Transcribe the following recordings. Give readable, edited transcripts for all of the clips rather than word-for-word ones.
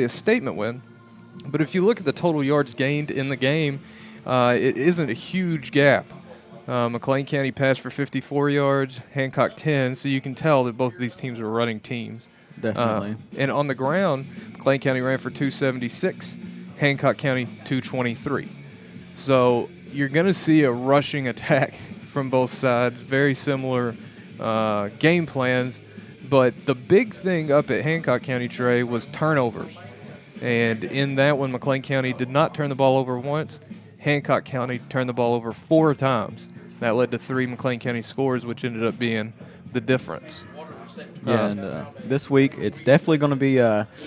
a statement win. But if you look at the total yards gained in the game, it isn't a huge gap. McLean County passed for 54 yards, Hancock 10, so you can tell that both of these teams are running teams. Definitely. And on the ground, McLean County ran for 276, Hancock County 223. So you're going to see a rushing attack from both sides, very similar game plans. But the big thing up at Hancock County, Trey, was turnovers. And in that one, McLean County did not turn the ball over once. Hancock County turned the ball over 4 times. That led to 3 McLean County scores, which ended up being the difference. Yeah, and this week it's definitely going to be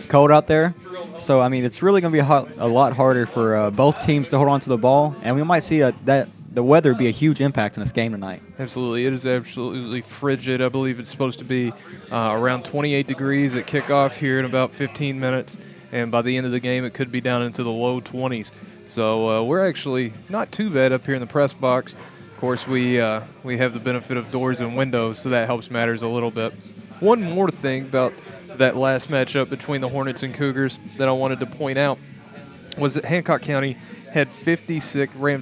cold out there. So, I mean, it's really going to be a lot harder for both teams to hold on to the ball. And we might see that the weather be a huge impact in this game tonight. Absolutely. It is absolutely frigid. I believe it's supposed to be around 28 degrees at kickoff here in about 15 minutes. And by the end of the game, it could be down into the low 20s. So we're actually not too bad up here in the press box. Of course, we have the benefit of doors and windows, so that helps matters a little bit. One more thing about that last matchup between the Hornets and Cougars that I wanted to point out was that Hancock County ran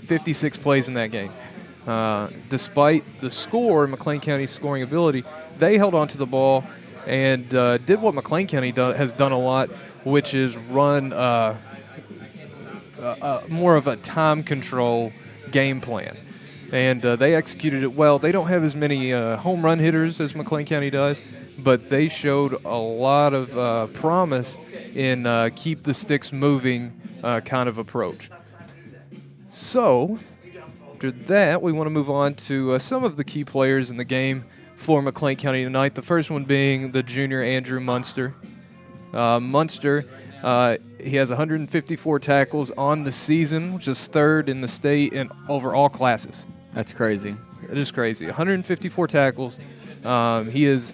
56 plays in that game. Despite the score, McLean County's scoring ability, they held on to the ball and did what McLean County has done a lot, which is run more of a time control game plan. And they executed it well. They don't have as many home run hitters as McLean County does, but they showed a lot of promise in keep the sticks moving kind of approach. So, after that, we want to move on to some of the key players in the game for McLean County tonight. The first one being the junior Andrew Munster. Munster, he has 154 tackles on the season, which is 3rd in the state in over all classes. That's crazy. It is crazy. 154 tackles. He is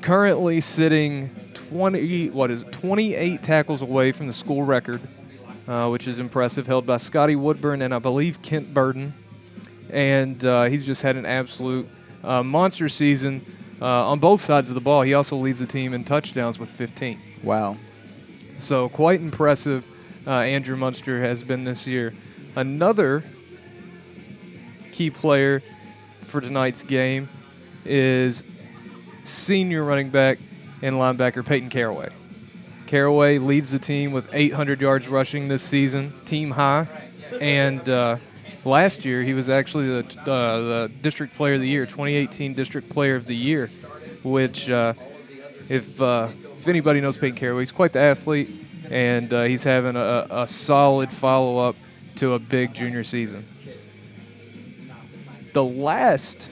currently sitting 28 tackles away from the school record, which is impressive, held by Scotty Woodburn and I believe Kent Burden. And he's just had an absolute monster season on both sides of the ball. He also leads the team in touchdowns with 15. Wow. So quite impressive Andrew Munster has been this year. Another key player for tonight's game is senior running back and linebacker Peyton Caraway. Caraway leads the team with 800 yards rushing this season, team high. And last year he was actually the District Player of the Year, 2018 District Player of the Year, which if anybody knows Peyton Caraway, he's quite the athlete, and he's having a solid follow-up to a big junior season. The last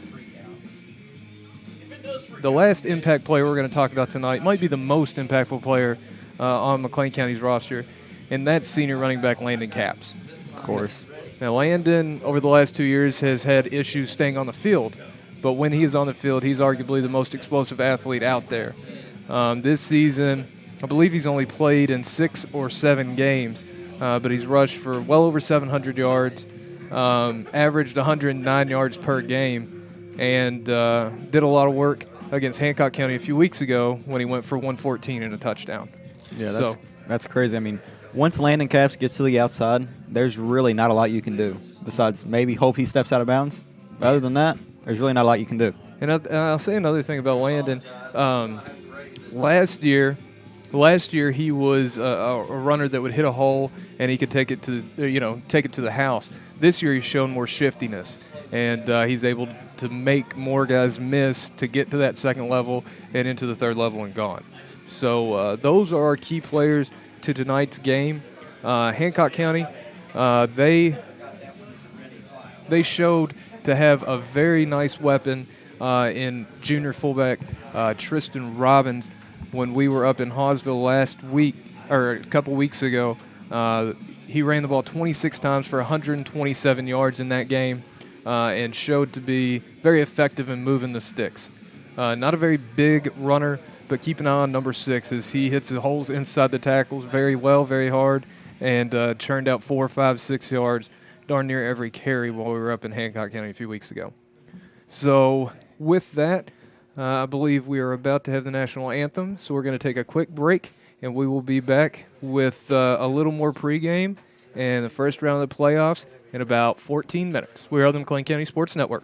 impact player we're going to talk about tonight might be the most impactful player on McLean County's roster, and that's senior running back Landon Capps. Of course. Now, Landon, over the last 2 years, has had issues staying on the field, but when he is on the field, he's arguably the most explosive athlete out there. This season, I believe he's only played in 6 or 7 games, but he's rushed for well over 700 yards, averaged 109 yards per game, and did a lot of work against Hancock County a few weeks ago when he went for 114 and a touchdown. Yeah, that's crazy. I mean, once Landon Capps gets to the outside, there's really not a lot you can do besides maybe hope he steps out of bounds. But other than that, there's really not a lot you can do. And I'll say another thing about Landon. Last year he was a runner that would hit a hole and he could take it to the house. This year he's shown more shiftiness, and he's able to make more guys miss to get to that second level and into the third level and gone. So those are our key players to tonight's game. Hancock County, they showed to have a very nice weapon in junior fullback Tristan Robbins. When we were up in Hawesville last week, or a couple weeks ago, he ran the ball 26 times for 127 yards in that game and showed to be very effective in moving the sticks. Not a very big runner, but keep an eye on number 6 as he hits the holes inside the tackles very well, very hard, and churned out 4, 5, 6 yards darn near every carry while we were up in Hancock County a few weeks ago. So with that, I believe we are about to have the national anthem, so we're going to take a quick break, and we will be back with a little more pregame and the first round of the playoffs in about 14 minutes. We are the McLean County Sports Network.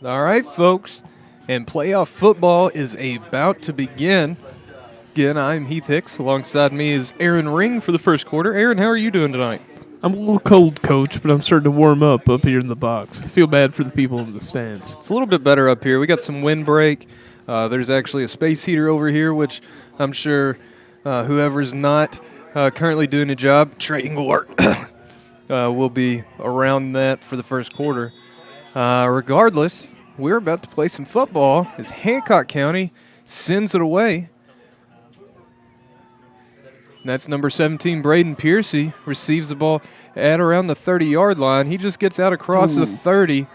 All right, folks, and playoff football is about to begin. Again, I'm Heath Hicks. Alongside me is Aaron Ring for the first quarter. Aaron, how are you doing tonight? I'm a little cold, Coach, but I'm starting to warm up here in the box. I feel bad for the people in the stands. It's a little bit better up here. We got some windbreak. There's actually a space heater over here, which I'm sure whoever's not currently doing a job, Triangle will be around that for the first quarter. Regardless, we're about to play some football as Hancock County sends it away. That's number 17, Braden Piercy, receives the ball at around the 30-yard line. He just gets out across the 30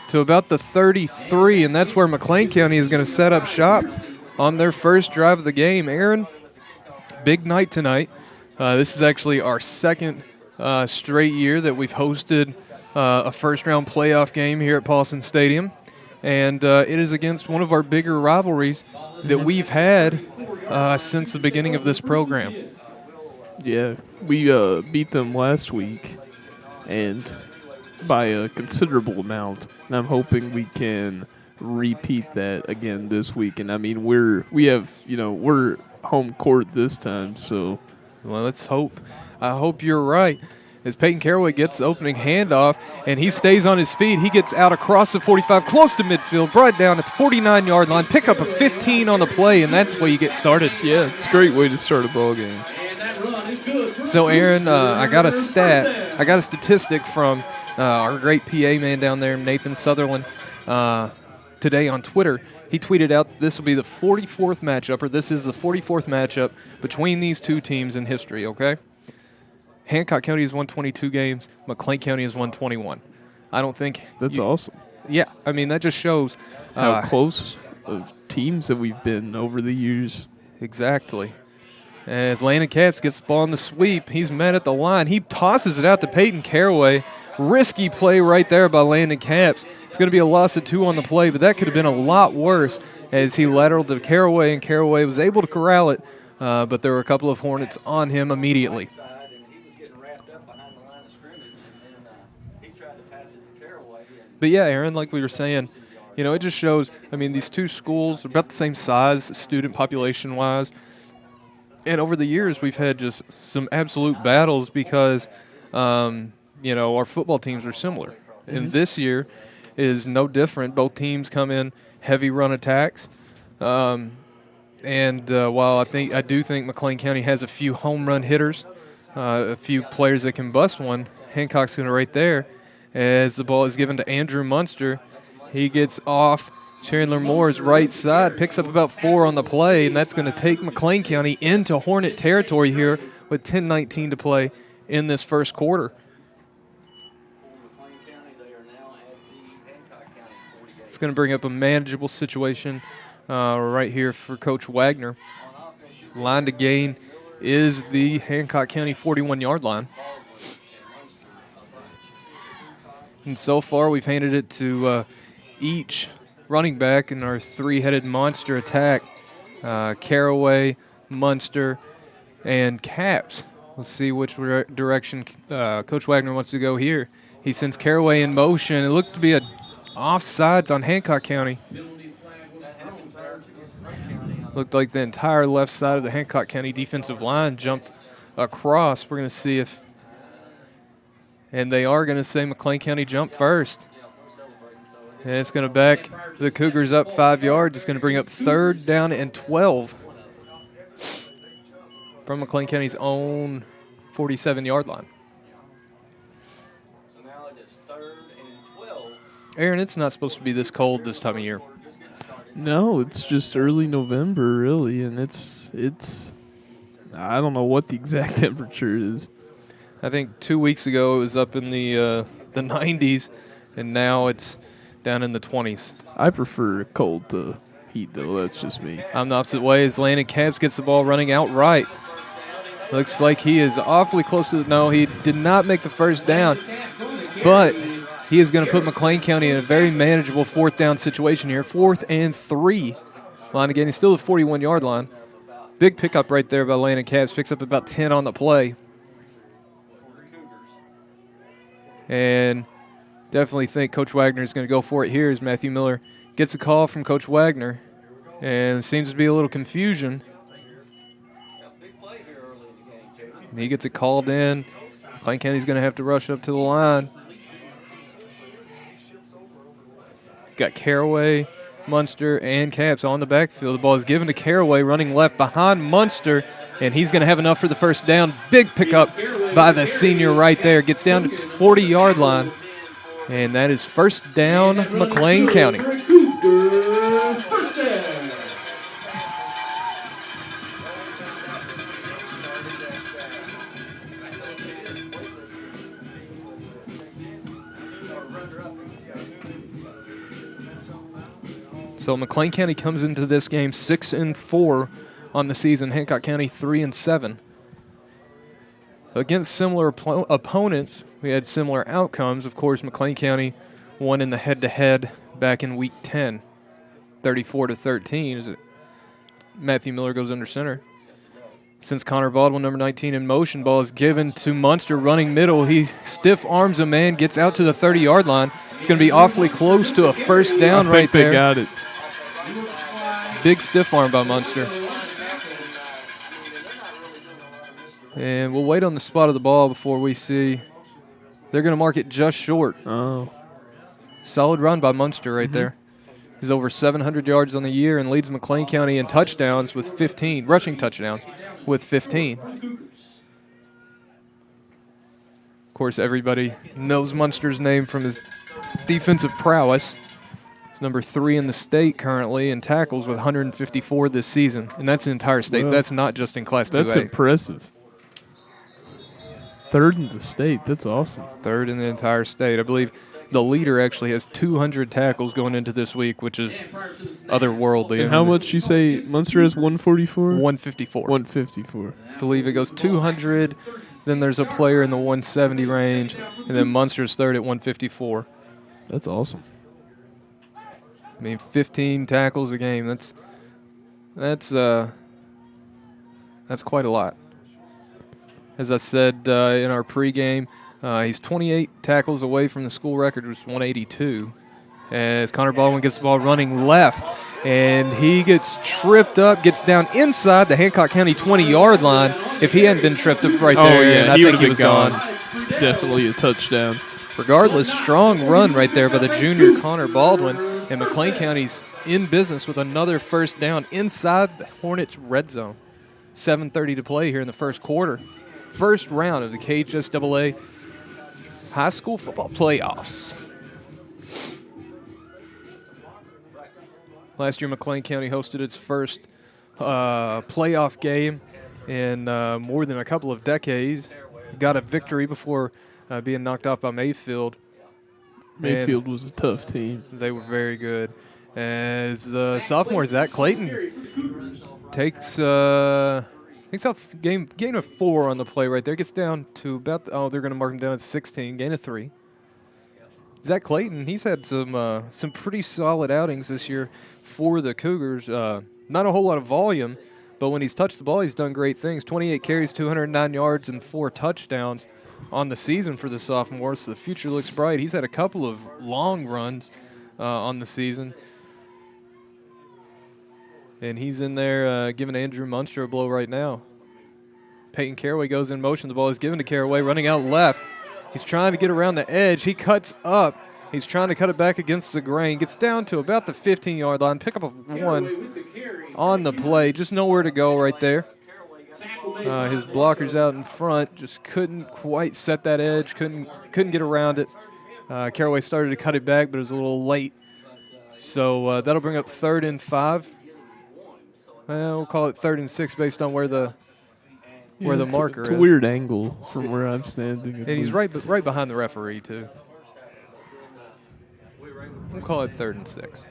to about the 33, and that's where McLean County is going to set up shop on their first drive of the game. Aaron, big night tonight. This is actually our second straight year that we've hosted a first-round playoff game here at Paulson Stadium, and it is against one of our bigger rivalries that we've had since the beginning of this program. Yeah, we beat them last week, and by a considerable amount. And I'm hoping we can repeat that again this week. And I mean, we're home court this time, so. Well, let's hope. I hope you're right. As Peyton Caraway gets the opening handoff, and he stays on his feet. He gets out across the 45, close to midfield, brought down at the 49-yard line, pick up a 15 on the play, and that's where you get started. Yeah, it's a great way to start a ball game. So, Aaron, I got a statistic from our great PA man down there, Nathan Sutherland, today on Twitter. He tweeted out this will be the 44th matchup, or this is the 44th matchup between these two teams in history, okay? Hancock County has won 22 games. McLean County has won 21. I don't think... That's awesome. Yeah, I mean, that just shows... how close of teams that we've been over the years. Exactly. As Landon Capps gets the ball on the sweep, he's met at the line. He tosses it out to Peyton Caraway. Risky play right there by Landon Capps. It's going to be a loss of 2 on the play, but that could have been a lot worse as he lateraled to Caraway, and Caraway was able to corral it, but there were a couple of Hornets on him immediately. But yeah, Aaron, like we were saying, it just shows, I mean, these two schools are about the same size, student population-wise. And over the years, we've had just some absolute battles because, our football teams are similar. Mm-hmm. And this year is no different. Both teams come in heavy run attacks. While I do think McLean County has a few home run hitters, a few players that can bust one, Hancock's going to right there. As the ball is given to Andrew Munster, he gets off Chandler Moore's right side, picks up about 4 on the play, and that's going to take McLean County into Hornet territory here with 10:19 to play in this first quarter. It's going to bring up a manageable situation right here for Coach Wagner. Line to gain is the Hancock County 41-yard line. And so far, we've handed it to each running back in our 3-headed monster attack. Caraway, Munster, and Capps. We'll see which direction Coach Wagner wants to go here. He sends Caraway in motion. It looked to be a offsides on Hancock County. Looked like the entire left side of the Hancock County defensive line jumped across. We're going to see if... And they are going to say McLean County jumped first. And it's going to back the Cougars up 5 yards. It's going to bring up 3rd down and 12 from McLean County's own 47-yard line. So now it is 3rd and 12. Aaron, it's not supposed to be this cold this time of year. No, it's just early November, really, and it's I don't know what the exact temperature is. I think 2 weeks ago it was up in the 90s, and now it's down in the 20s. I prefer cold to heat, though. That's just me. I'm the opposite way as Landon Capps gets the ball running outright. Looks like he is awfully close to no, he did not make the first down, but he is going to put McLean County in a very manageable 4th down situation here. 4th and 3. Line again, he's still at the 41-yard line. Big pickup right there by Landon Capps. Picks up about 10 on the play. And definitely think Coach Wagner is going to go for it here as Matthew Miller gets a call from Coach Wagner. And it seems to be a little confusion. And he gets it called in. McLean County's going to have to rush up to the line. Got Caraway, Munster, and Capps on the backfield. The ball is given to Caraway, running left behind Munster, and he's going to have enough for the first down. Big pickup by the senior right there. Gets down to the 40-yard line, and that is first down, McLean County. So McLean County comes into this game 6-4 on the season. Hancock County 3-7. Against similar opponents, we had similar outcomes. Of course, McLean County won in the head-to-head back in Week 10, 34-13. As Matthew Miller goes under center. Since Connor Baldwin, number 19, in motion, ball is given to Munster running middle. He stiff arms a man, gets out to the 30-yard line. It's going to be awfully close to a first down right there. I think they got it. Big stiff arm by Munster. And we'll wait on the spot of the ball before we see. They're going to mark it just short. Oh. Solid run by Munster right there. He's over 700 yards on the year and leads McLean County in touchdowns with 15, rushing touchdowns with 15. Of course, everybody knows Munster's name from his defensive prowess. He's number 3 in the state currently in tackles with 154 this season. And that's the entire state. Well, that's not just in Class 2A. That's impressive. 3rd in the state. That's awesome. 3rd in the entire state. I believe the leader actually has 200 tackles going into this week, which is otherworldly. And how much you say Munster has 144? 154. 154. I believe it goes 200. Then there's a player in the 170 range. And then Munster's 3rd at 154. That's awesome. I mean, 15 tackles a game. That's quite a lot. As I said in our pregame, he's 28 tackles away from the school record, which is 182. As Connor Baldwin gets the ball running left, and he gets tripped up, gets down inside the Hancock County 20-yard line. If he hadn't been tripped up right there, I think he was gone. Definitely a touchdown. Regardless, strong run right there by the junior Connor Baldwin. And McLean County's in business with another first down inside the Hornets' red zone. 7:30 to play here in the first quarter. First round of the KHSAA high school football playoffs. Last year, McLean County hosted its first playoff game in more than a couple of decades. Got a victory before being knocked off by Mayfield. Mayfield was a tough team. They were very good. As sophomore Zach Clayton takes off gain of 4 on the play right there. Gets down to about they're going to mark him down at 16, gain of 3. Zach Clayton, he's had some pretty solid outings this year for the Cougars. Not a whole lot of volume, but when he's touched the ball, he's done great things. 28 carries, 209 yards, and 4 touchdowns on the season for the sophomore, so the future looks bright. He's had a couple of long runs on the season. And he's in there giving Andrew Munster a blow right now. Peyton Caraway goes in motion. The ball is given to Caraway, running out left. He's trying to get around the edge. He cuts up. He's trying to cut it back against the grain. Gets down to about the 15-yard line. Pick up a 1 on the play. Just nowhere to go right there. His blockers out in front just couldn't quite set that edge. Couldn't get around it. Caraway started to cut it back, but it was a little late. So that'll bring up 3rd and 5. Well, we'll call it 3rd and 6 based on where the marker is. It's a weird angle from where I'm standing. And he's right behind the referee, too. We'll call it 3rd and 6.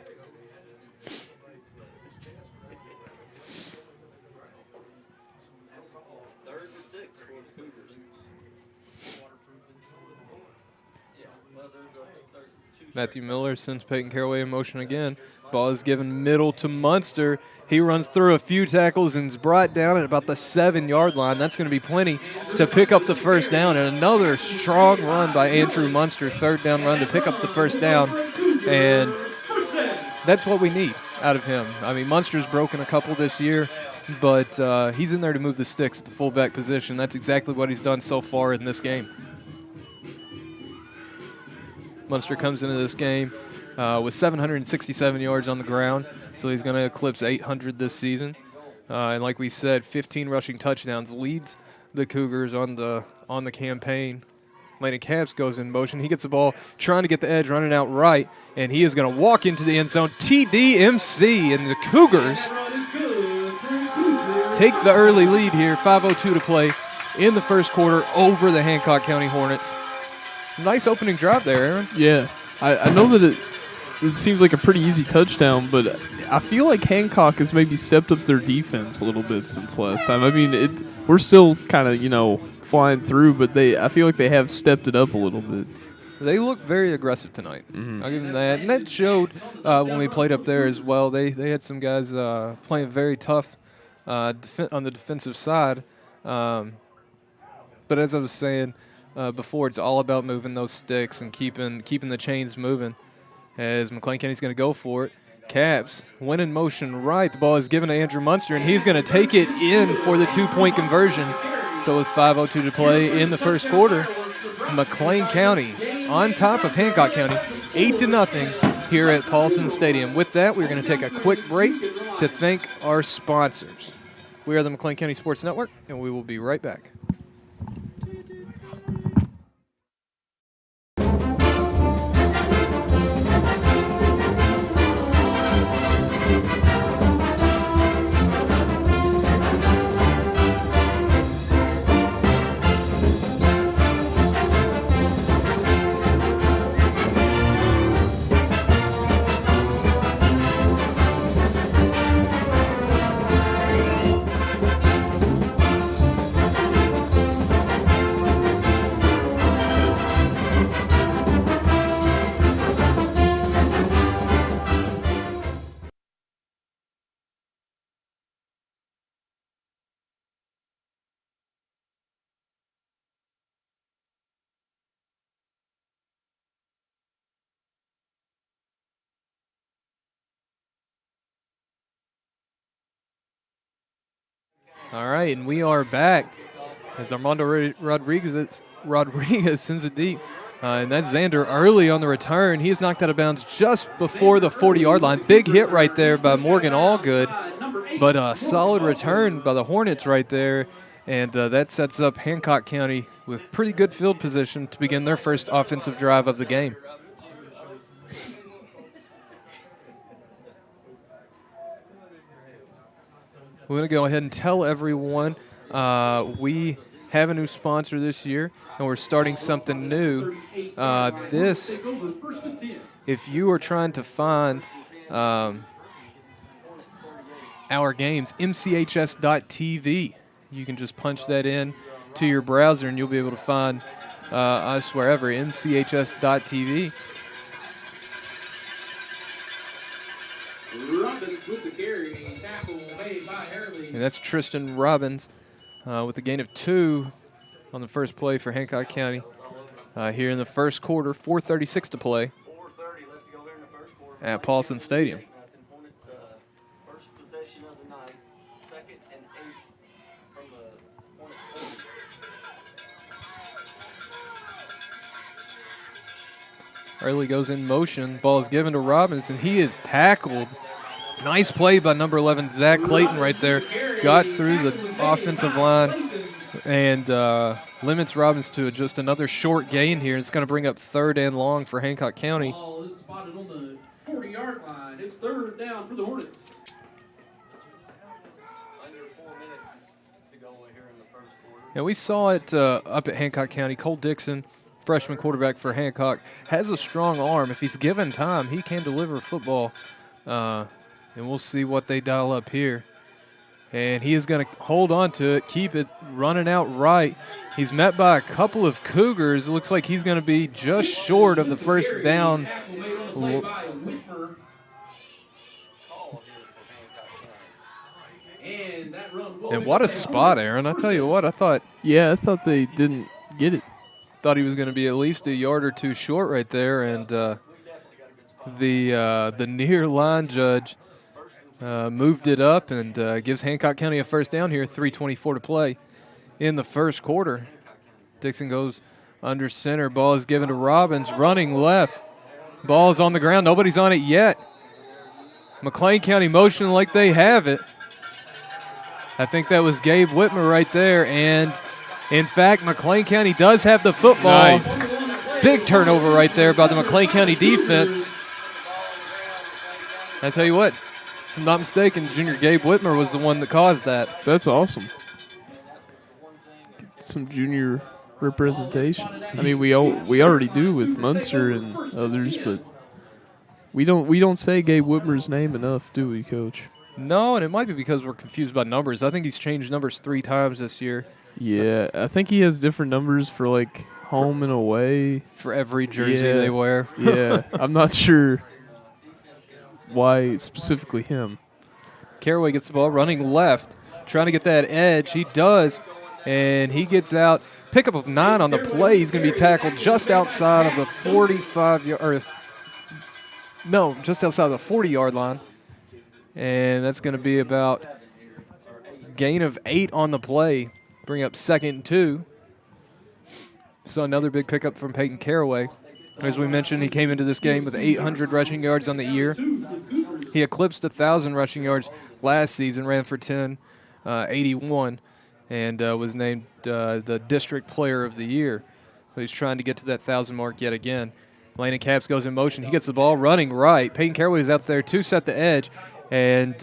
Matthew Miller sends Peyton Caraway in motion again. Ball is given middle to Munster. He runs through a few tackles and is brought down at about the 7-yard line. That's going to be plenty to pick up the first down. And another strong run by Andrew Munster, third down run to pick up the first down. And that's what we need out of him. I mean, Munster's broken a couple this year, but he's in there to move the sticks at the fullback position. That's exactly what he's done so far in this game. Munster comes into this game with 767 yards on the ground, so he's going to eclipse 800 this season. And like we said, 15 rushing touchdowns, leads the Cougars on the campaign. Landon Capps goes in motion. He gets the ball, trying to get the edge, running out right, and he is going to walk into the end zone. TDMC, and the Cougars take the early lead here. 5:02 to play in the first quarter over the Hancock County Hornets. Nice opening drive there, Aaron. Yeah, I know that it seems like a pretty easy touchdown, but I feel like Hancock has maybe stepped up their defense a little bit since last time. I mean, we're still kind of, flying through, but I feel like they have stepped it up a little bit. They look very aggressive tonight. I'll give them that. And that showed when we played up there as well. They had some guys playing very tough on the defensive side. But as I was saying before, it's all about moving those sticks and keeping the chains moving. As McLean County's going to go for it. Caps went in motion right. The ball is given to Andrew Munster, and he's going to take it in for the 2-point conversion. So with 5:02 to play in the first quarter, McLean County on top of Hancock County, 8-0 here at Paulson Stadium. With that, we're going to take a quick break to thank our sponsors. We are the McLean County Sports Network, and we will be right back. All right, and we are back as Armando Rodriguez sends it deep. And that's Xander early on the return. He is knocked out of bounds just before the 40-yard line. Big hit right there by Morgan Allgood, but a solid return by the Hornets right there. And that sets up Hancock County with pretty good field position to begin their first offensive drive of the game. We're going to go ahead and tell everyone we have a new sponsor this year, and we're starting something new. If you are trying to find our games, mchs.tv, you can just punch that in to your browser, and you'll be able to find us wherever, mchs.tv. And that's Tristan Robbins with a gain of 2 on the first play for Hancock County here in the first quarter. 4:36 to play at Paulson Stadium. First possession of the night, 2nd and 8 from the Hornets. Early goes in motion. Ball is given to Robbins, and he is tackled. Nice play by number 11, Zach Clayton right there. Got through the offensive line and limits Robbins to just another short gain here. It's going to bring up 3rd and long for Hancock County. Ball is spotted on the 40-yard line. It's 3rd down for the Hornets. Under 4 minutes to go here in the first quarter. And we saw it up at Hancock County. Cole Dixon, freshman quarterback for Hancock, has a strong arm. If he's given time, he can deliver football. And we'll see what they dial up here And he is going to hold on to it, keep it running out right. He's met by a couple of Cougars. It looks like he's going to be just short of the first down. And what a spot, Aaron. I tell you what, I thought they didn't get it. Thought he was going to be at least a yard or two short right there. And the near line judge moved it up and gives Hancock County a first down here, 3:24 to play in the first quarter. Dixon goes under center. Ball is given to Robbins, running left. Ball's on the ground. Nobody's on it yet. McLean County motion like they have it. I think that was Gabe Whitmer right there. And, in fact, McLean County does have the football. Nice. Big turnover right there by the McLean County defense. I tell you what, if I'm not mistaken, junior Gabe Whitmer was the one that caused that. That's awesome. Some junior representation. I mean, we already do with Munster and others, but we don't say Gabe Whitmer's name enough, do we, Coach? No, and it might be because we're confused by numbers. I think he's changed numbers 3 times this year. Yeah, I think he has different numbers for, like, home and away. For every jersey they wear. Yeah, I'm not sure why specifically him. Caraway gets the ball running left, trying to get that edge. He does, and he gets out. Pickup of 9 on the play. He's going to be tackled just outside of the 40-yard line. And that's going to be about gain of 8 on the play. Bring up 2nd and 2. So another big pickup from Peyton Caraway. As we mentioned, he came into this game with 800 rushing yards on the year. He eclipsed 1,000 rushing yards last season, ran for 1081, and was named the District Player of the Year. So he's trying to get to that 1,000 mark yet again. Landon Capps goes in motion. He gets the ball running right. Peyton Caraway is out there to set the edge. And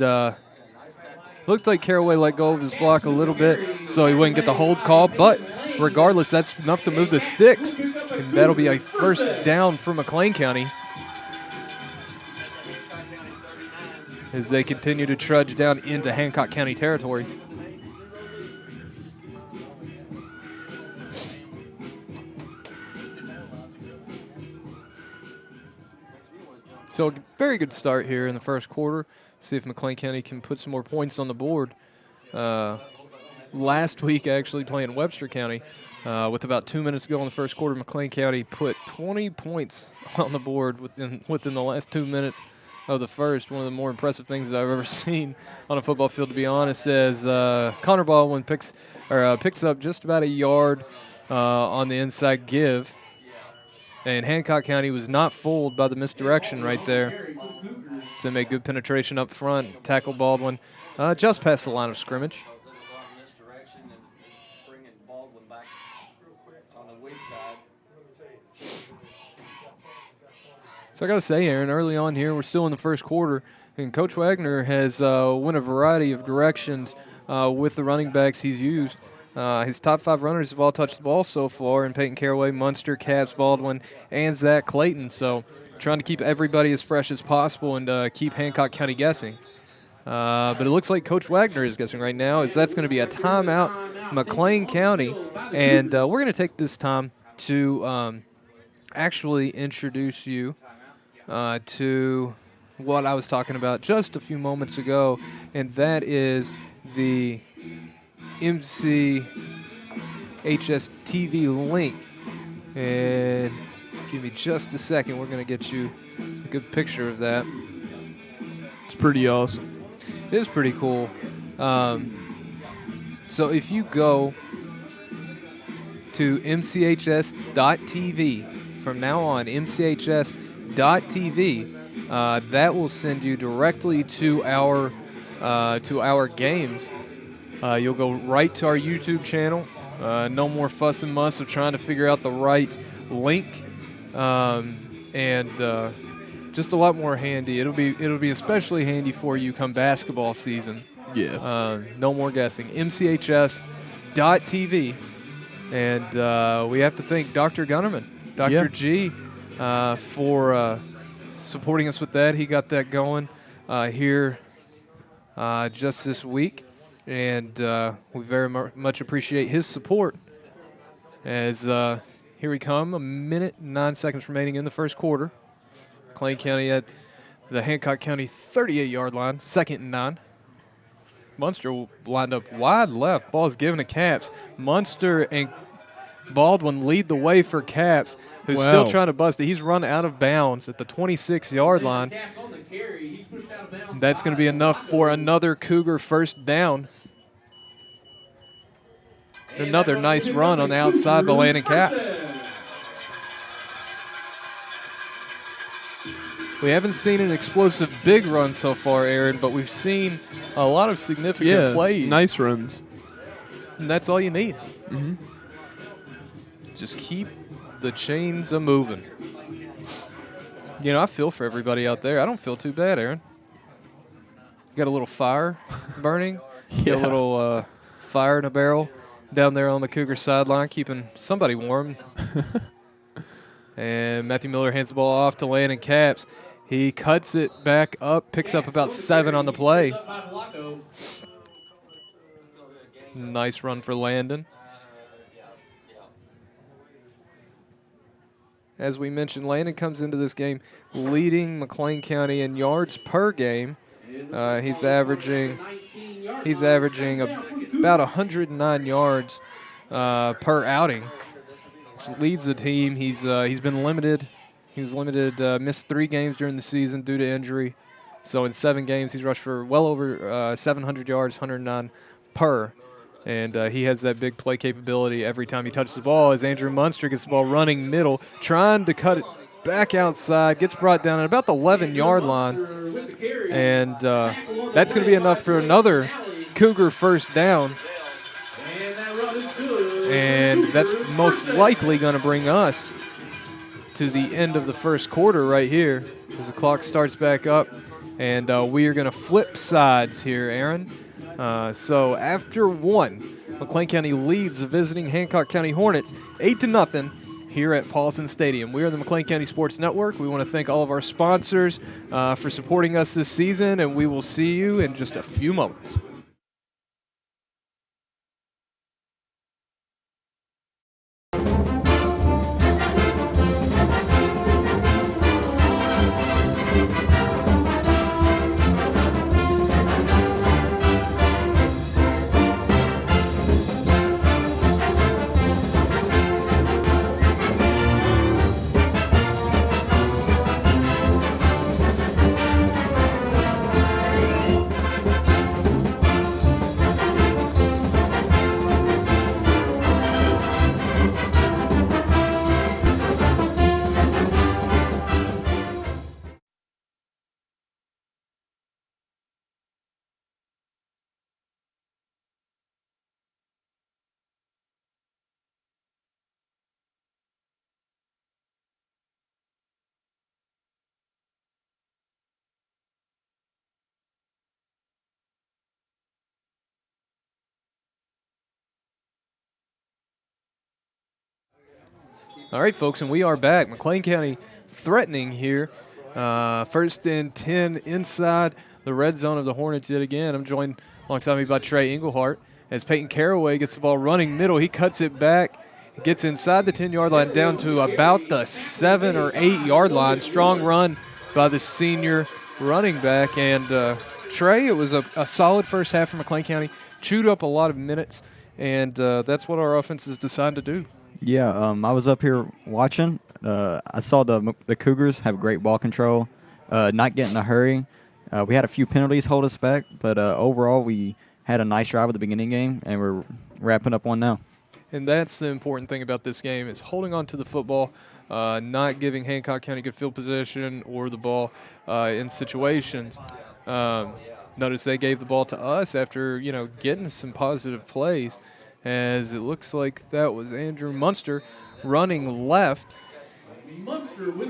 looked like Caraway let go of his block a little bit, so he wouldn't get the hold call. But regardless, that's enough to move the sticks. And that'll be a first down for McLean County as they continue to trudge down into Hancock County territory. So a very good start here in the first quarter. See if McLean County can put some more points on the board. Last week, actually, playing Webster County, with about 2 minutes to go in the first quarter, McLean County put 20 points on the board within the last 2 minutes of the first. One of the more impressive things that I've ever seen on a football field, to be honest, as Connor Baldwin picks up just about a yard on the inside give. And Hancock County was not fooled by the misdirection right there. So they made good penetration up front, tackle Baldwin just past the line of scrimmage. So I got to say, Aaron, early on here, we're still in the first quarter, and Coach Wagner has went a variety of directions with the running backs he's used. His top 5 runners have all touched the ball so far, in Peyton Caraway, Munster, Capps, Baldwin, and Zach Clayton. So trying to keep everybody as fresh as possible and keep Hancock County guessing. But it looks like Coach Wagner is guessing right now, as that's going to be a timeout, McLean County. And we're going to take this time to actually introduce you to what I was talking about just a few moments ago, and that is the MCHS TV link. And give me just a second. We're going to get you a good picture of that. It's pretty awesome. It is pretty cool. So if you go to mchs.tv from now on, mchs.tv, that will send you directly to our games. You'll go right to our YouTube channel. No more fuss and muss of trying to figure out the right link, and just a lot more handy. It'll be especially handy for you come basketball season. Yeah. No more guessing. mchs.tv, and we have to thank Dr. Gunnerman, Dr. G, for supporting us with that. He got that going here just this week. And we very much appreciate his support as here we come, 1 minute and 9 seconds remaining in the first quarter. McLean County at the Hancock County 38-yard line, 2nd and 9. Munster lined up wide left. Ball's given to Caps. Munster and Baldwin lead the way for Caps, who's still trying to bust it. He's run out of bounds at the 26-yard line. That's going to be enough for another Cougar first down. Another nice run on the outside by Landon Caps. We haven't seen an explosive big run so far, Aaron, but we've seen a lot of significant plays. Nice runs. And that's all you need. Mm-hmm. Just keep the chains a-moving. You know, I feel for everybody out there. I don't feel too bad, Aaron. Got a little fire burning. Got a little fire in a barrel down there on the Cougar sideline, keeping somebody warm. And Matthew Miller hands the ball off to Landon Caps. He cuts it back up, picks up about 7 on the play. Nice run for Landon. As we mentioned, Landon comes into this game leading McLean County in yards per game. He's averaging about 109 yards per outing, which leads the team. He's been limited. He was limited, missed 3 games during the season due to injury. So in 7 games, he's rushed for well over 700 yards, 109 per. And he has that big play capability every time he touches the ball. As Andrew Munster gets the ball running middle, trying to cut it back outside, gets brought down at about the 11-yard line. And that's going to be enough for another Cougar first down. And that's most likely going to bring us to the end of the first quarter right here as the clock starts back up. And we are going to flip sides here, Aaron. So after 1, McLean County leads the visiting Hancock County Hornets 8-0 here at Paulson Stadium. We are the McLean County Sports Network. We want to thank all of our sponsors for supporting us this season, and we will see you in just a few moments. All right, folks, and we are back. McLean County threatening here. 1st and 10 inside the red zone of the Hornets yet again. I'm joined alongside me by Trey Englehart. As Peyton Caraway gets the ball running middle, he cuts it back, gets inside the 10-yard line down to about the 7 or 8-yard line. Strong run by the senior running back. And, Trey, it was a solid first half for McLean County. Chewed up a lot of minutes, and that's what our offense is designed to do. Yeah, I was up here watching. I saw the Cougars have great ball control, not get in a hurry. We had a few penalties hold us back, but overall we had a nice drive at the beginning game, and we're wrapping up one now. And that's the important thing about this game is holding on to the football, not giving Hancock County good field position or the ball in situations. Notice they gave the ball to us after, getting some positive plays, as it looks like that was Andrew Munster running left.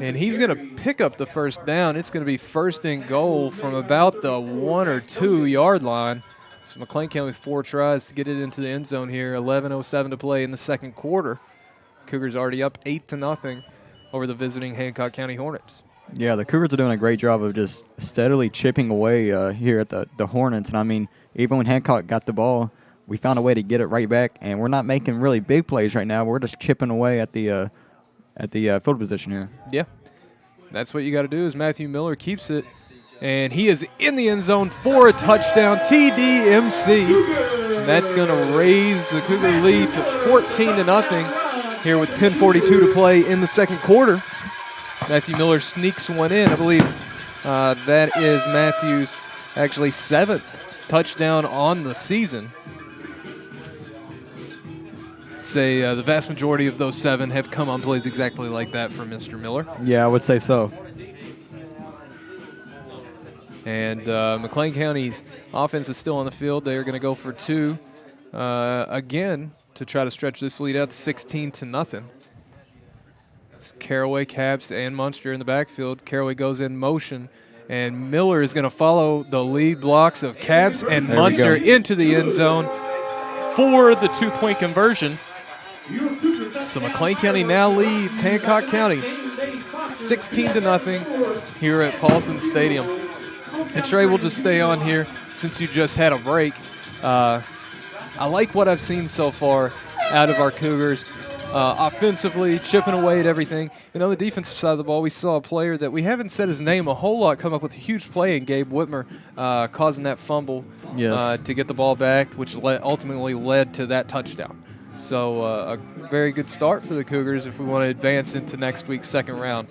And he's going to pick up the first down. It's going to be 1st and goal from about the 1 or 2 yard line. So McLean County with 4 tries to get it into the end zone here. 11:07 to play in the second quarter. Cougars already up 8-0 over the visiting Hancock County Hornets. Yeah, the Cougars are doing a great job of just steadily chipping away here at the Hornets. And, I mean, even when Hancock got the ball, we found a way to get it right back, and we're not making really big plays right now. We're just chipping away at the field position here. Yeah, that's what you got to do. Is Matthew Miller keeps it, and he is in the end zone for a touchdown. TDMC. That's going to raise the Cougar lead to 14-0 here with 10:42 to play in the second quarter. Matthew Miller sneaks one in. I believe that is Matthew's actually 7th touchdown on the season. Say the vast majority of those 7 have come on plays exactly like that for Mr. Miller. Yeah, I would say so. And McLean County's offense is still on the field. They are going to go for 2 again to try to stretch this lead out to 16-0. It's Caraway, Cabs, and Munster in the backfield. Caraway goes in motion, and Miller is going to follow the lead blocks of Cabs and Munster into the end zone for the 2-point conversion. So McLean County now leads Hancock County 16-0 here at Paulson Stadium. And Trey, we'll just stay on here since you just had a break. I like what I've seen so far out of our Cougars. Offensively, chipping away at everything. And on the defensive side of the ball, we saw a player that we haven't said his name a whole lot come up with a huge play in Gabe Whitmer, causing that fumble to get the ball back, which ultimately led to that touchdown. So a very good start for the Cougars if we want to advance into next week's second round.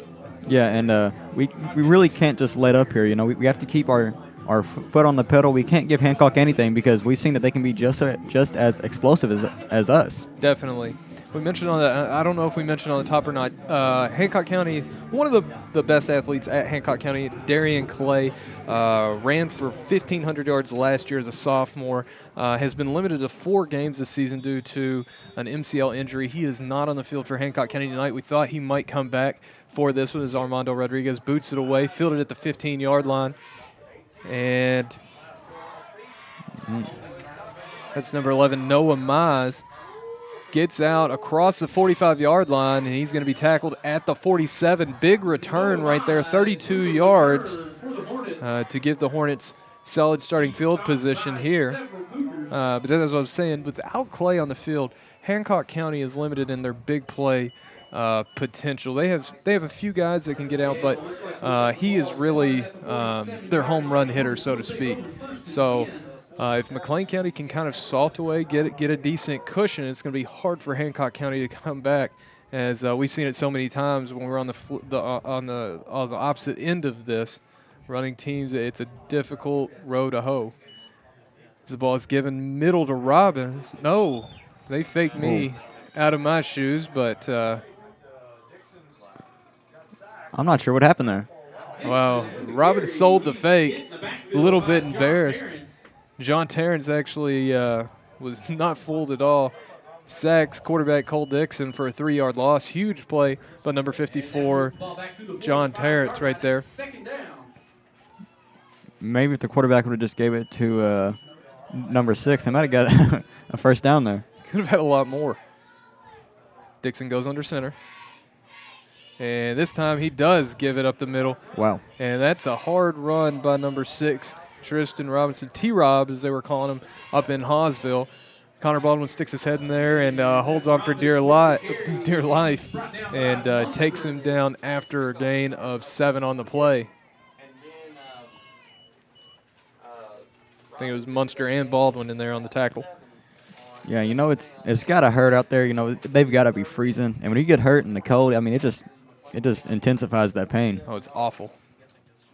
Yeah, and we really can't just let up here. You know, we have to keep our foot on the pedal. We can't give Hancock anything because we've seen that they can be just as explosive as us. Definitely. We mentioned on the, I don't know if we mentioned on the top or not, Hancock County, one of the best athletes at Hancock County, Darian Clay, ran for 1,500 yards last year as a sophomore, has been limited to 4 games this season due to an MCL injury. He is not on the field for Hancock County tonight. We thought he might come back for this one as Armando Rodriguez boots it away, fielded at the 15-yard line. And that's number 11, Noah Mize. Gets out across the 45-yard line, and he's going to be tackled at the 47. Big return right there, 32 yards to give the Hornets solid starting field position here. But as I was saying, without Clay on the field, Hancock County is limited in their big play potential. They have a few guys that can get out, but he is really their home run hitter, so to speak. So if McLean County can kind of salt away, get a decent cushion, it's going to be hard for Hancock County to come back, as we've seen it so many times when we're on the opposite end of this. Running teams, it's a difficult row to hoe. The ball is given middle to Robbins. No, they faked me out of my shoes, but I'm not sure what happened there. Wow, Robbins sold the fake, a little bit embarrassed. John Terrence actually was not fooled at all. Sacks quarterback Cole Dixon for a 3-yard loss. Huge play by number 54, John Terrence right there. Maybe if the quarterback would have just gave it to number 6, they might have got a first down there. Could have had a lot more. Dixon goes under center. And this time he does give it up the middle. Wow. And that's a hard run by number 6, Tristan Robinson, T-Rob as they were calling him, up in Hawesville. Connor Baldwin sticks his head in there and holds on for dear life and takes him down after a gain of 7 on the play. I think it was Munster and Baldwin in there on the tackle. Yeah, you know, it's got to hurt out there. You know, they've got to be freezing. And when you get hurt in the cold, I mean, it just intensifies that pain. Oh, it's awful.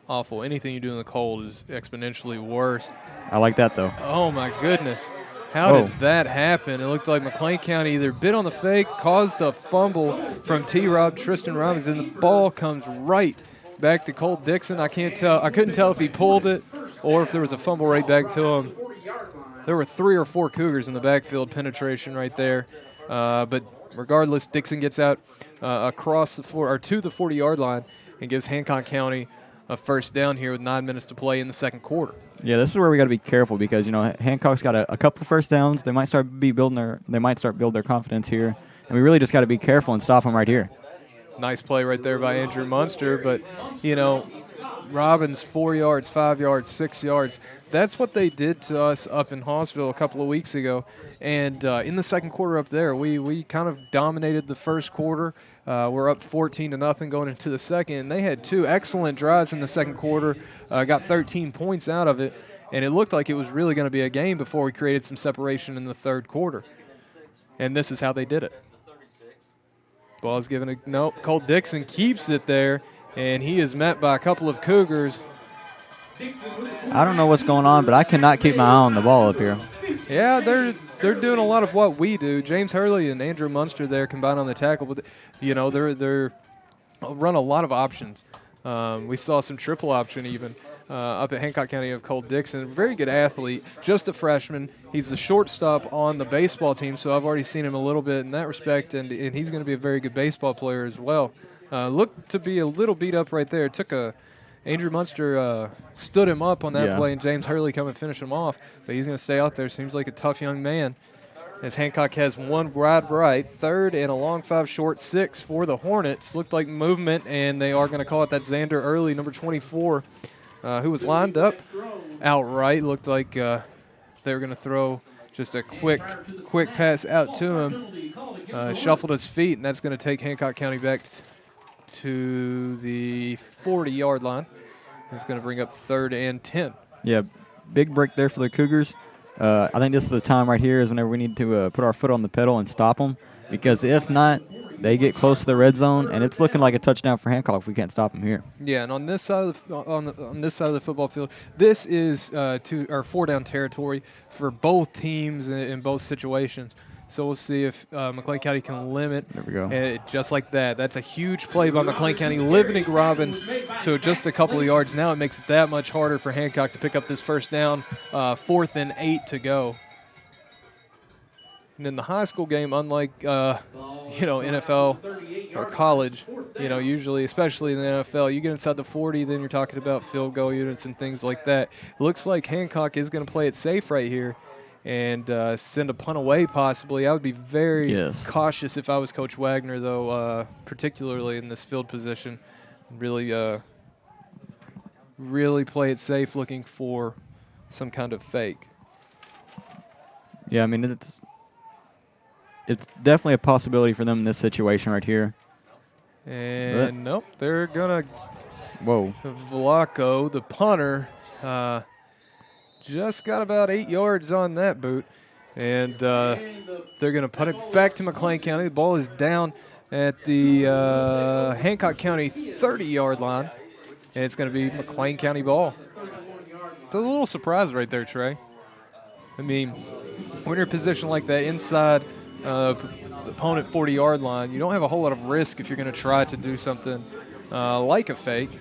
Awful. Anything you do in the cold is exponentially worse. I like that, though. Oh, my goodness. How did that happen? It looked like McLean County either bit on the fake, caused a fumble from T-Rob, Tristan Robinson. The ball comes right back to Cole Dixon. I couldn't tell if he pulled it or if there was a fumble right back to him. There were 3 or 4 Cougars in the backfield penetration right there. But regardless, Dixon gets out across the to the 40-yard line and gives Hancock County a first down here with 9 minutes to play in the second quarter. Yeah, this is where we got to be careful because, you know, Hancock's got a couple first downs. They might start building their confidence here, and we really just got to be careful and stop them right here. Nice play right there by Andrew Munster. But, Robbins 4 yards, 5 yards, 6 yards. That's what they did to us up in Hawesville a couple of weeks ago. And in the second quarter up there, we kind of dominated the first quarter. We're up 14-0 going into the second. And they had 2 excellent drives in the second quarter, got 13 points out of it. And it looked like it was really going to be a game before we created some separation in the third quarter. And this is how they did it. Ball's given a – nope, Colt Dixon keeps it there, and he is met by a couple of Cougars. I don't know what's going on, but I cannot keep my eye on the ball up here. Yeah, they're doing a lot of what we do. James Hurley and Andrew Munster there combined on the tackle, but they're run a lot of options. We saw some triple option even up at Hancock County of Colt Dixon. Very good athlete, just a freshman. He's the shortstop on the baseball team, so I've already seen him a little bit in that respect, and he's going to be a very good baseball player as well. Looked to be a little beat up right there. Andrew Munster stood him up on that play, and James Hurley come and finish him off, but he's going to stay out there. Seems like a tough young man. As Hancock has 1 wide right, 3rd and a long 5 short 6 for the Hornets. Looked like movement, and they are going to call it that Xander Early, number 24, who was lined up outright. Looked like they were going to throw just a quick pass out to him. Shuffled his feet, and that's going to take Hancock County back to the 40-yard line. It's going to bring up 3rd and 10. Yeah, big break there for the Cougars. I think this is the time right here is whenever we need to put our foot on the pedal and stop them, because if not, they get close to the red zone, and it's looking like a touchdown for Hancock if we can't stop them here. Yeah, and on this side of on this side of the football field, this is 4-down territory for both teams in both situations. So we'll see if McLean County can limit. There we go. Just like that. That's a huge play by McLean County, limiting Robbins to just a couple of yards. Now it makes it that much harder for Hancock to pick up this first down. 4th and 8 to go. And in the high school game, unlike NFL or college, usually, especially in the NFL, you get inside the 40, then you're talking about field goal units and things like that. It looks like Hancock is going to play it safe right here and send a punt away possibly. I would be very cautious if I was Coach Wagner, though, particularly in this field position. Really play it safe, looking for some kind of fake. Yeah, I mean, it's definitely a possibility for them in this situation right here. And nope, they're going to – whoa. Vlaco, the punter, just got about 8 yards on that boot. And they're going to punt it back to McLean County. The ball is down at the Hancock County 30-yard line. And it's going to be McLean County ball. It's a little surprise right there, Trey. I mean, when you're in a position like that inside the opponent 40-yard line, you don't have a whole lot of risk if you're going to try to do something like a fake.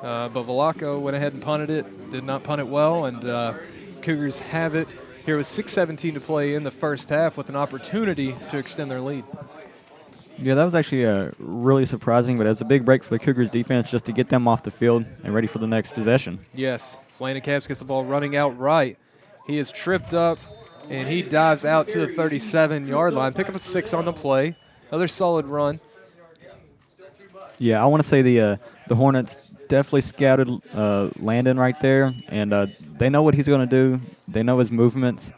But Vlaco went ahead and punted it, did not punt it well, and Cougars have it here with 6:17 to play in the first half with an opportunity to extend their lead. Yeah, that was actually really surprising, but it's a big break for the Cougars defense just to get them off the field and ready for the next possession. Yes, Landon Capps gets the ball running out right. He is tripped up, and he dives out to the 37-yard line. Pick up a 6 on the play. Another solid run. Yeah, I want to say the Hornets definitely scouted Landon right there, and they know what he's going to do. They know his movements.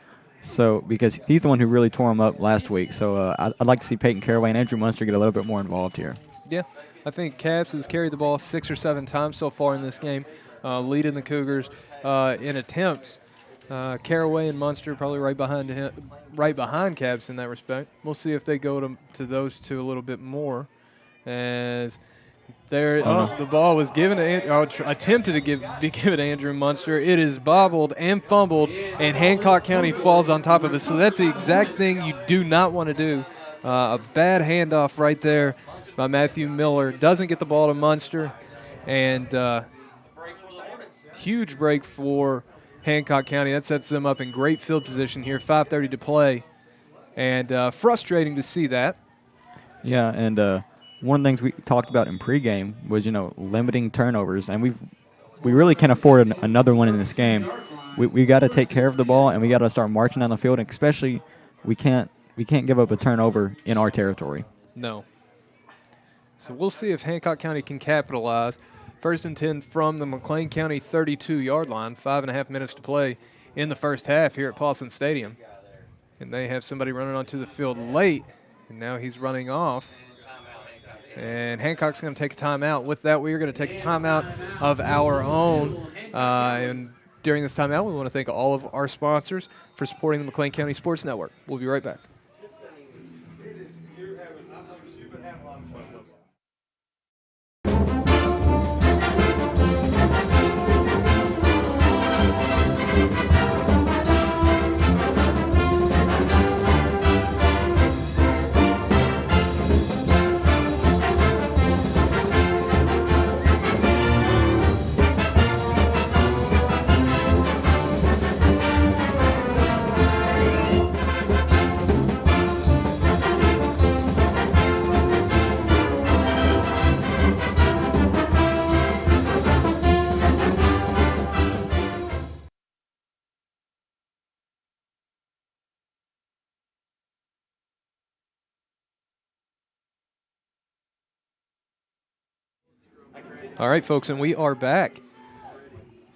So, because he's the one who really tore him up last week. So, I'd like to see Peyton Caraway and Andrew Munster get a little bit more involved here. Yeah, I think Capps has carried the ball 6 or 7 times so far in this game, leading the Cougars in attempts. Caraway and Munster probably right behind Capps in that respect. We'll see if they go to those two a little bit more. As the ball was given to attempted to be given to Andrew Munster. It is bobbled and fumbled, and Hancock County falls on top of it. So that's the exact thing you do not want to do. A bad handoff right there by Matthew Miller. Doesn't get the ball to Munster, and huge break for Hancock County. That sets them up in great field position here. 5:30 to play, and frustrating to see that. Yeah, and one of the things we talked about in pregame was, limiting turnovers, and we really can't afford another one in this game. We got to take care of the ball, and we got to start marching down the field, and especially we can't give up a turnover in our territory. No. So we'll see if Hancock County can capitalize. 1st and 10 from the McLean County 32-yard line. 5.5 minutes to play in the first half here at Paulson Stadium. And they have somebody running onto the field late, and now he's running off. And Hancock's going to take a timeout. With that, we are going to take a timeout of our own. And during this timeout, we want to thank all of our sponsors for supporting the McLean County Sports Network. We'll be right back. All right, folks, and we are back.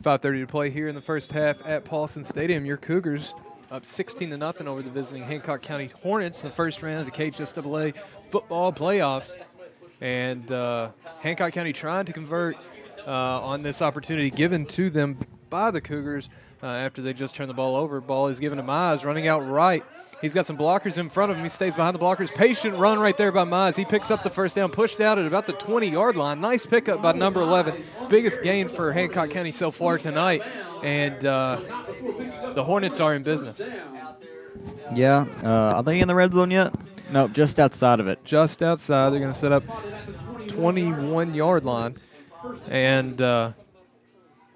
5:30 to play here in the first half at Paulson Stadium. Your Cougars up 16-0 over the visiting Hancock County Hornets in the first round of the KHSAA football playoffs. And Hancock County trying to convert on this opportunity given to them by the Cougars after they just turned the ball over. Ball is given to Mize, running out right. He's got some blockers in front of him. He stays behind the blockers. Patient run right there by Mize. He picks up the first down, pushed out at about the 20-yard line. Nice pickup by number 11. Biggest gain for Hancock County so far tonight. And the Hornets are in business. Yeah. Are they in the red zone yet? Nope, just outside of it. Just outside. They're going to set up 21-yard line. And that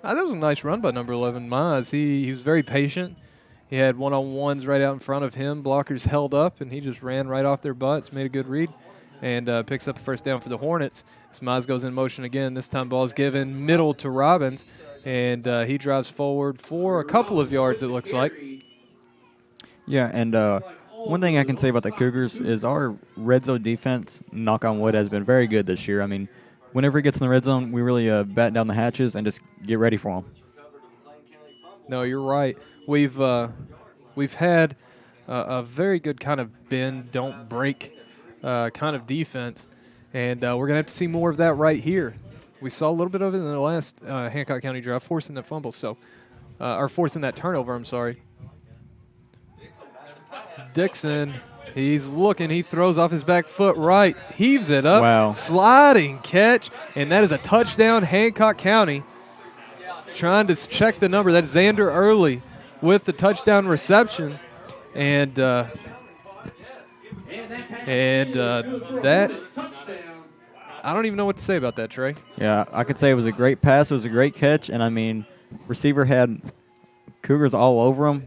was a nice run by number 11, Mize. He was very patient. He had one-on-ones right out in front of him. Blockers held up, and he just ran right off their butts, made a good read, and picks up the first down for the Hornets. As Mize goes in motion again. This time ball is given middle to Robbins, and he drives forward for a couple of yards, it looks like. Yeah, and one thing I can say about the Cougars is our red zone defense, knock on wood, has been very good this year. I mean, whenever it gets in the red zone, we really batten down the hatches and just get ready for them. No, you're right. We've had a very good kind of bend, don't break kind of defense, and we're going to have to see more of that right here. We saw a little bit of it in the last Hancock County drive, forcing that fumble, or forcing that turnover, I'm sorry. Dixon, he's looking, he throws off his back foot right, heaves it up, wow. Sliding catch, and that is a touchdown, Hancock County. Trying to check the number, that's Xander Early with the touchdown reception, and that I don't even know what to say about that, Trey. Yeah, I could say it was a great pass, it was a great catch, and I mean, receiver had Cougars all over him.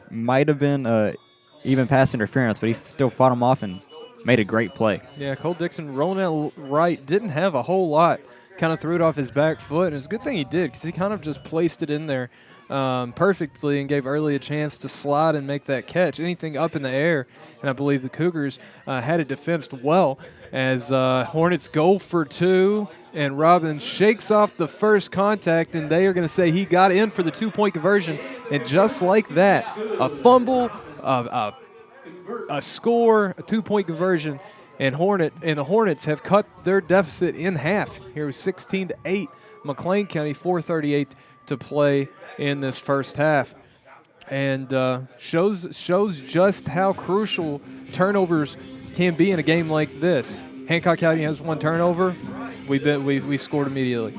Might have been even pass interference, but he still fought him off and made a great play. Yeah, Cole Dixon rolling out right, didn't have a whole lot, kind of threw it off his back foot, and it's a good thing he did because he kind of just placed it in there perfectly and gave Early a chance to slide and make that catch. Anything up in the air, and I believe the Cougars had it defensed well as Hornets go for two, and Robbins shakes off the first contact, and they are going to say he got in for the two-point conversion, and just like that, a fumble, a score, a two-point conversion, and the Hornets have cut their deficit in half. Here, 16-8, McLean County, 4:38 to play in this first half, and shows just how crucial turnovers can be in a game like this. Hancock County has one turnover, we scored immediately.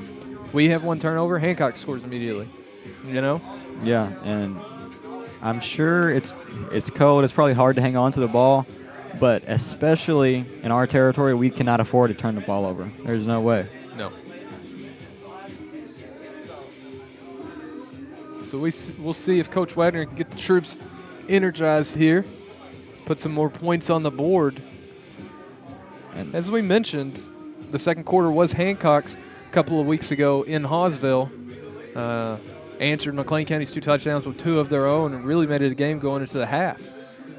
We have one turnover, Hancock scores immediately. You know? Yeah, and I'm sure it's cold. It's probably hard to hang on to the ball, but especially in our territory, we cannot afford to turn the ball over. There's no way. No. So we'll see if Coach Wagner can get the troops energized here, put some more points on the board. And as we mentioned, the second quarter was Hancock's a couple of weeks ago in Hawesville. Answered McLean County's two touchdowns with two of their own and really made it a game going into the half.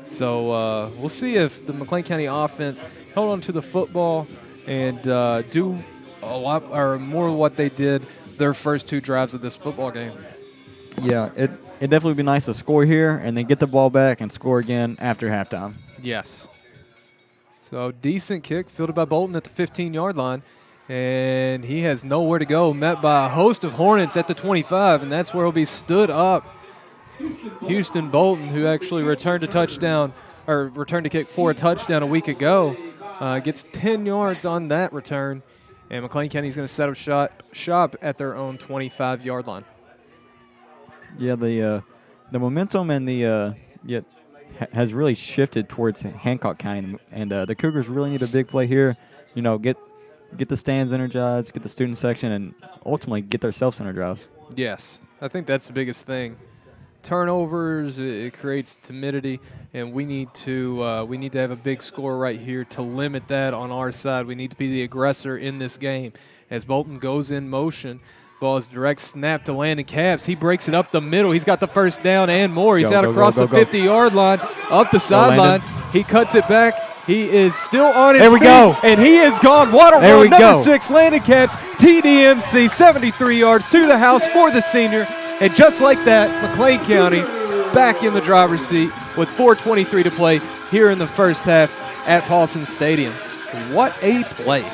So we'll see if the McLean County offense held on to the football and do a lot or more of what they did their first 2 drives of this football game. Yeah, it'd definitely be nice to score here and then get the ball back and score again after halftime. Yes. So decent kick fielded by Bolton at the 15-yard line, and he has nowhere to go, met by a host of Hornets at the 25, and that's where he'll be stood up. Houston Bolton, who actually returned to kick for a touchdown a week ago, gets 10 yards on that return, and McLean County's going to set up shop at their own 25-yard line. Yeah, the momentum and has really shifted towards Hancock County, and the Cougars really need a big play here. Get the stands energized, get the student section, and ultimately get themselves energized. Yes, I think that's the biggest thing. Turnovers, it creates timidity, and we need to have a big score right here to limit that on our side. We need to be the aggressor in this game. As Bolton goes in motion, ball is direct snap to Landon Capps. He breaks it up the middle. He's got the first down and more. He's out across the 50-yard line, up the sideline. He cuts it back. He is still on his feet. There we go. And he is gone. What a There run. we Number go. 6, Landon Capps, TDMC, 73 yards to the house for the senior. And just like that, McLean County back in the driver's seat with 4:23 to play here in the first half at Paulson Stadium. What a play.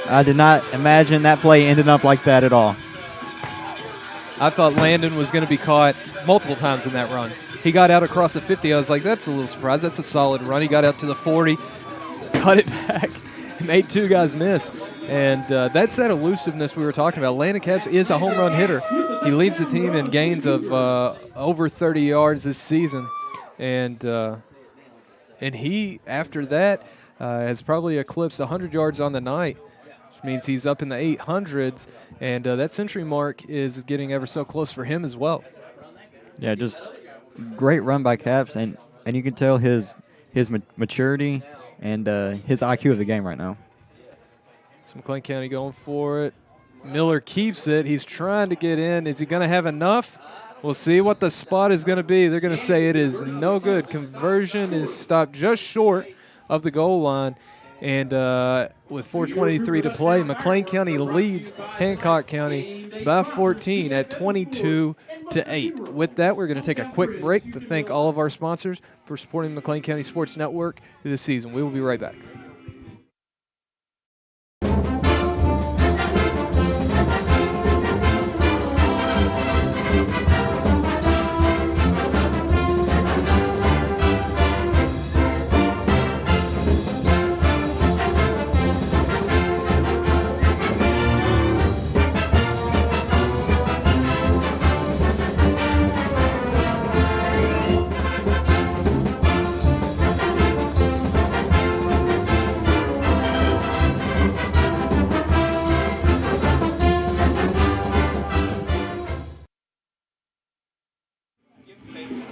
I did not imagine that play ended up like that at all. I thought Landon was going to be caught multiple times in that run. He got out across the 50. I was like, that's a little surprise. That's a solid run. He got out to the 40, cut it back, made 2 guys miss. And that's that elusiveness we were talking about. Landon Capps is a home run hitter. He leads the team in gains of over 30 yards this season. And he, after that, has probably eclipsed 100 yards on the night, which means he's up in the 800s. And that century mark is getting ever so close for him as well. Yeah, just great run by Capps, and you can tell his maturity and his IQ of the game right now. So McLean County going for it. Miller keeps it. He's trying to get in. Is he going to have enough? We'll see what the spot is going to be. They're going to say it is no good. Conversion is stopped just short of the goal line. And with 4:23 to play, McLean County leads Hancock County by 14 at 22-8. With that, we're going to take a quick break to thank all of our sponsors for supporting McLean County Sports Network this season. We will be right back.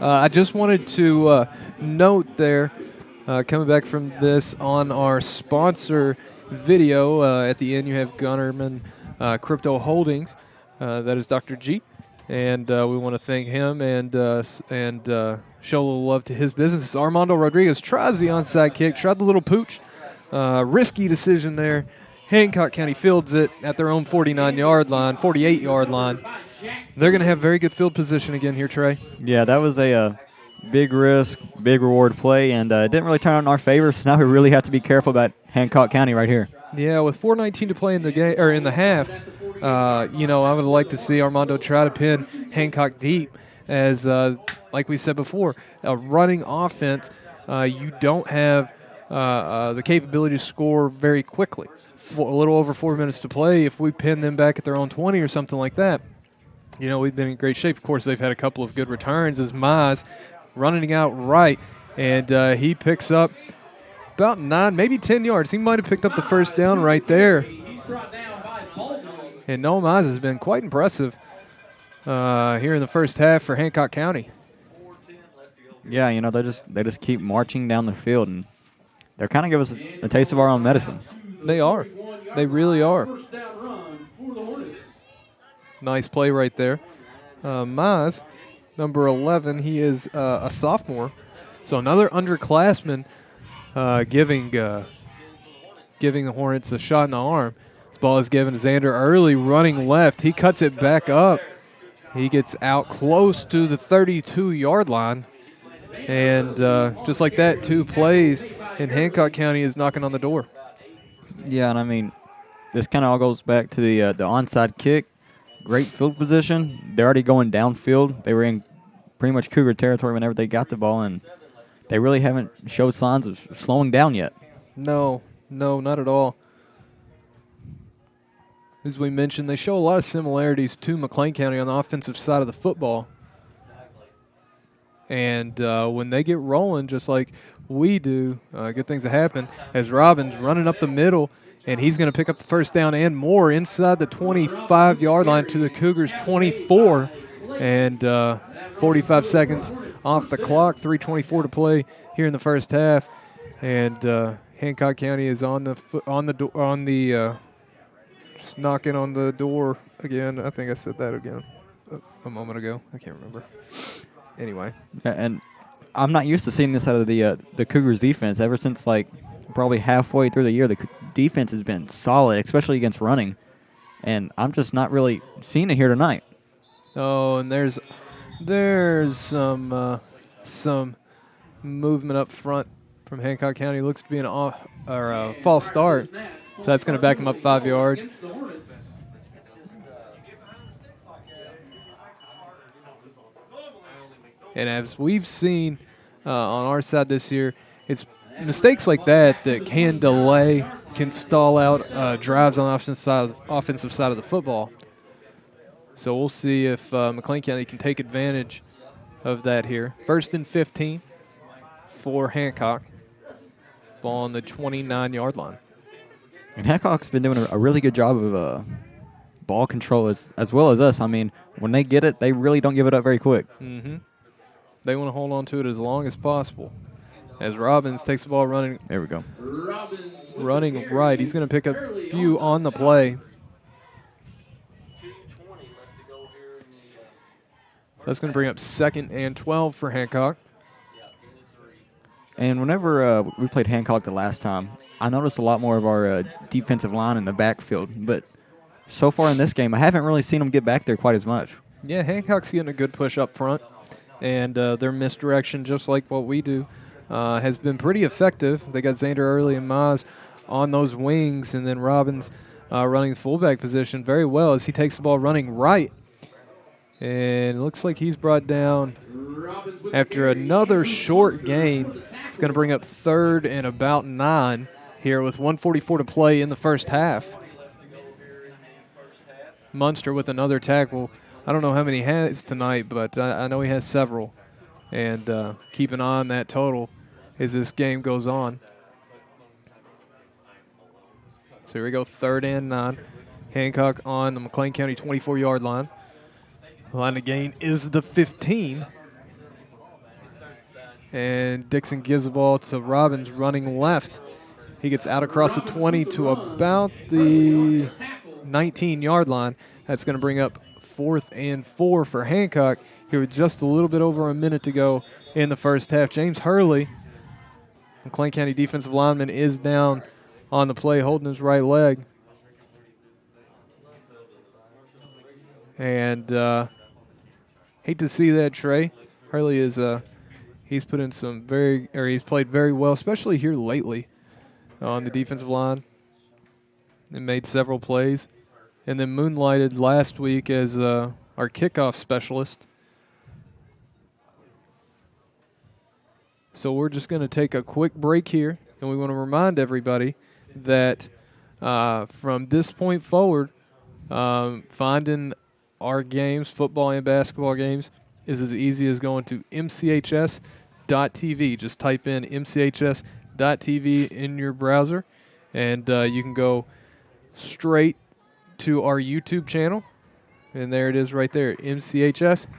I just wanted to note there, coming back from this on our sponsor video, at the end you have Gunnerman Crypto Holdings. That is Dr. G. And we want to thank him and show a little love to his business. Armando Rodriguez tries the onside kick, tried the little pooch. Risky decision there. Hancock County fields it at their own 48-yard line. They're going to have very good field position again here, Trey. Yeah, that was a big risk, big reward play, and it didn't really turn out in our favor, so now we really have to be careful about Hancock County right here. Yeah, with 4:19 to play in the game or in the half, I would like to see Armando try to pin Hancock deep as, like we said before, a running offense. You don't have the capability to score very quickly. A little over 4 minutes to play, if we pin them back at their own 20 or something like that, we've been in great shape. Of course, they've had a couple of good returns as Mize running out right, and he picks up about 9, maybe 10 yards. He might have picked up the first down right there. And Noah Mize has been quite impressive here in the first half for Hancock County. Yeah, they just keep marching down the field, and they're kind of give us a taste of our own medicine. They are. They really are. Nice play right there. Mize, number 11, he is a sophomore. So another underclassman giving giving the Hornets a shot in the arm. This ball is given to Xander Early running left. He cuts it back up. He gets out close to the 32-yard line. And just like that, 2 plays, and Hancock County is knocking on the door. Yeah, and I mean, this kind of all goes back to the onside kick. Great field position. They're already going downfield. They were in pretty much Cougar territory whenever they got the ball, and they really haven't showed signs of slowing down yet. No, not at all. As we mentioned, they show a lot of similarities to McLean County on the offensive side of the football. And when they get rolling, just like we do, good things that happen, as Robbins running up the middle, and he's going to pick up the first down and more inside the 25-yard line to the Cougars' 24. And 45 seconds off the clock, 3:24 to play here in the first half. And Hancock County is just knocking on the door again. I think I said that again a moment ago. I can't remember. Anyway. And I'm not used to seeing this out of the Cougars defense. Ever since probably halfway through the year, the defense has been solid, especially against running. And I'm just not really seeing it here tonight. Oh, and there's some movement up front from Hancock County. Looks to be a false start. So that's going to back him up 5 yards. And as we've seen on our side this year, it's mistakes like that can delay, can stall out drives on the offensive side of the football. So we'll see if McLean County can take advantage of that here. 1st and 15 for Hancock. Ball on the 29-yard line. And Hancock's been doing a really good job of ball control as well as us. I mean, when they get it, they really don't give it up very quick. Mm-hmm. They want to hold on to it as long as possible. As Robbins takes the ball running. There we go. Running right. He's going to pick up a few on the play. So that's going to bring up 2nd and 12 for Hancock. And whenever we played Hancock the last time, I noticed a lot more of our defensive line in the backfield. But so far in this game, I haven't really seen them get back there quite as much. Yeah, Hancock's getting a good push up front. And their misdirection, just like what we do, has been pretty effective. They got Xander Early and Maz on those wings, and then Robbins running the fullback position very well as he takes the ball running right. And it looks like he's brought down after another short gain. It's going to bring up 3rd and about 9 here with 1:44 to play in the first half. Munster with another tackle. I don't know how many he has tonight, but I know he has several. And keep an eye on that total as this game goes on. So here we go, 3rd and 9. Hancock on the McLean County 24-yard line. The line of gain is the 15. And Dixon gives the ball to Robbins running left. He gets out across the 20 to about the 19-yard line. That's going to bring up 4th and 4 for Hancock here with just a little bit over a minute to go in the first half. James Hurley, McLean County defensive lineman, is down on the play holding his right leg. And hate to see that, Trey. Hurley is he's put in he's played very well, especially here lately on the defensive line. And made several plays. And then moonlighted last week as our kickoff specialist. So we're just going to take a quick break here, and we want to remind everybody that from this point forward, finding our games, football and basketball games, is as easy as going to mchs.tv. Just type in mchs.tv in your browser, and you can go straight to our YouTube channel, and there it is right there, mchs.tv,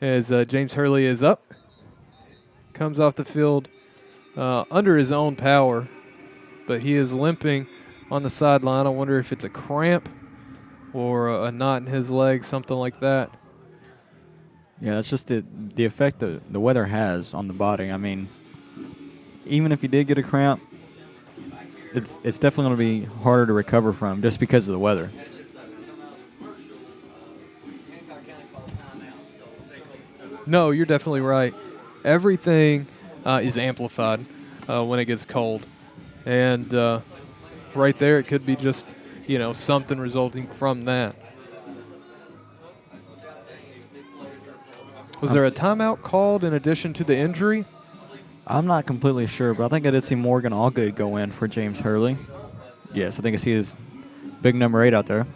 as James Hurley is up. Comes off the field under his own power, but he is limping on the sideline. I wonder if it's a cramp or a knot in his leg, something like that. Yeah, that's just the effect that the weather has on the body. I mean, even if you did get a cramp, it's definitely going to be harder to recover from just because of the weather. No, you're definitely right. Everything is amplified when it gets cold. And right there, it could be just, something resulting from that. Was there a timeout called in addition to the injury? I'm not completely sure, but I think I did see Morgan Allgood go in for James Hurley. Yes, I think I see his big number 8 out there.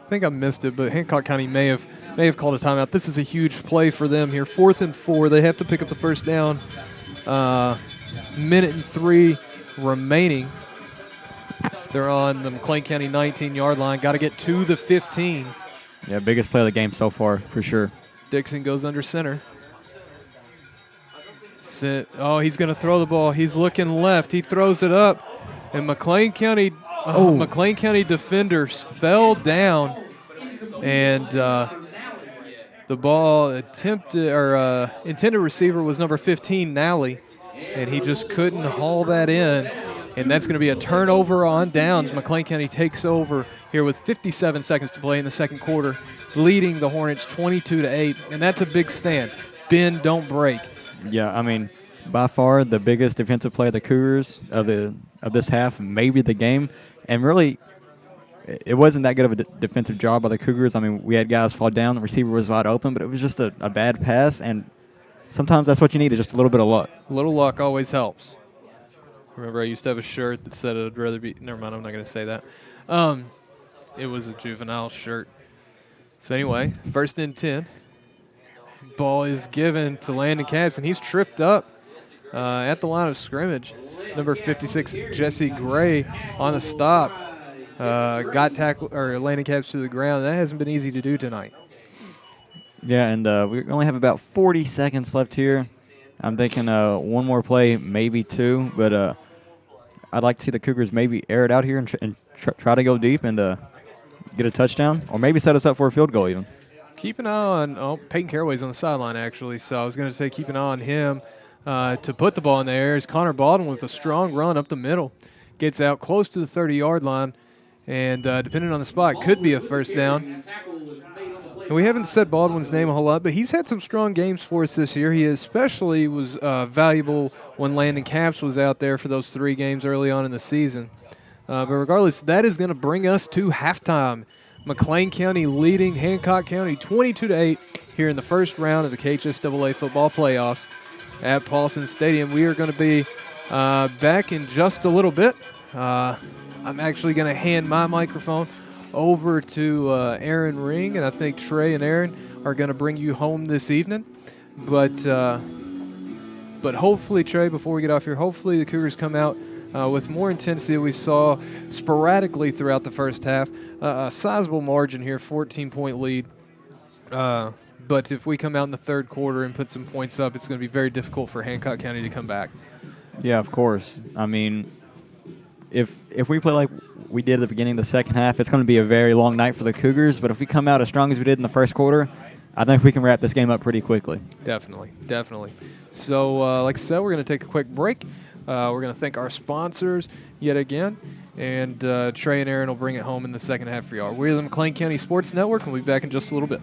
I think I missed it, but Hancock County may have called a timeout. This is a huge play for them here. 4th and 4. They have to pick up the first down. Minute and 3 remaining. They're on the McLean County 19-yard line. Got to get to the 15. Yeah, biggest play of the game so far, for sure. Dixon goes under center. He's going to throw the ball. He's looking left. He throws it up. And McLean County defenders fell down. And the ball intended receiver was number 15, Nally. And he just couldn't haul that in. And that's going to be a turnover on downs. McLean County takes over here with 57 seconds to play in the second quarter, leading the Hornets 22-8. And that's a big stand. Bend, don't break. Yeah, I mean, by far the biggest defensive play of the Cougars of this half, maybe the game. And really, it wasn't that good of a defensive job by the Cougars. I mean, we had guys fall down. The receiver was wide open, but it was just a bad pass. And sometimes that's what you need, is just a little bit of luck. A little luck always helps. Remember, I used to have a shirt that said I'd rather be – never mind, I'm not going to say that. It was a juvenile shirt. So, anyway, 1st and 10. Ball is given to Landon Capps, and he's tripped up at the line of scrimmage. Number 56, Jesse Gray, on the stop. Got Landon Capps to the ground. That hasn't been easy to do tonight. Yeah, and we only have about 40 seconds left here. I'm thinking one more play, maybe 2, but I'd like to see the Cougars maybe air it out here and try to go deep and get a touchdown, or maybe set us up for a field goal even. Keep an eye on Peyton Caraway's on the sideline, actually, so I was going to say keep an eye on him to put the ball in the air. Is Connor Baldwin with a strong run up the middle. Gets out close to the 30-yard line, and depending on the spot, could be a first down. And we haven't said Baldwin's name a whole lot, but he's had some strong games for us this year. He especially was valuable when Landon Capps was out there for those 3 games early on in the season. But regardless, that is going to bring us to halftime. McLean County leading Hancock County 22-8 here in the first round of the KHSAA football playoffs at Paulson Stadium. We are going to be back in just a little bit. I'm actually going to hand my microphone over to Aaron Ring, and I think Trey and Aaron are going to bring you home this evening. But hopefully, Trey, before we get off here, hopefully the Cougars come out with more intensity we saw sporadically throughout the first half. A sizable margin here, 14-point lead. But if we come out in the third quarter and put some points up, it's going to be very difficult for Hancock County to come back. Yeah, of course. I mean, if we play like we did at the beginning of the second half, it's going to be a very long night for the Cougars. But if we come out as strong as we did in the first quarter, I think we can wrap this game up pretty quickly. Definitely. So, like I said, we're going to take a quick break. We're going to thank our sponsors yet again. And Trey and Aaron will bring it home in the second half for y'all. We're the McLean County Sports Network, and we'll be back in just a little bit.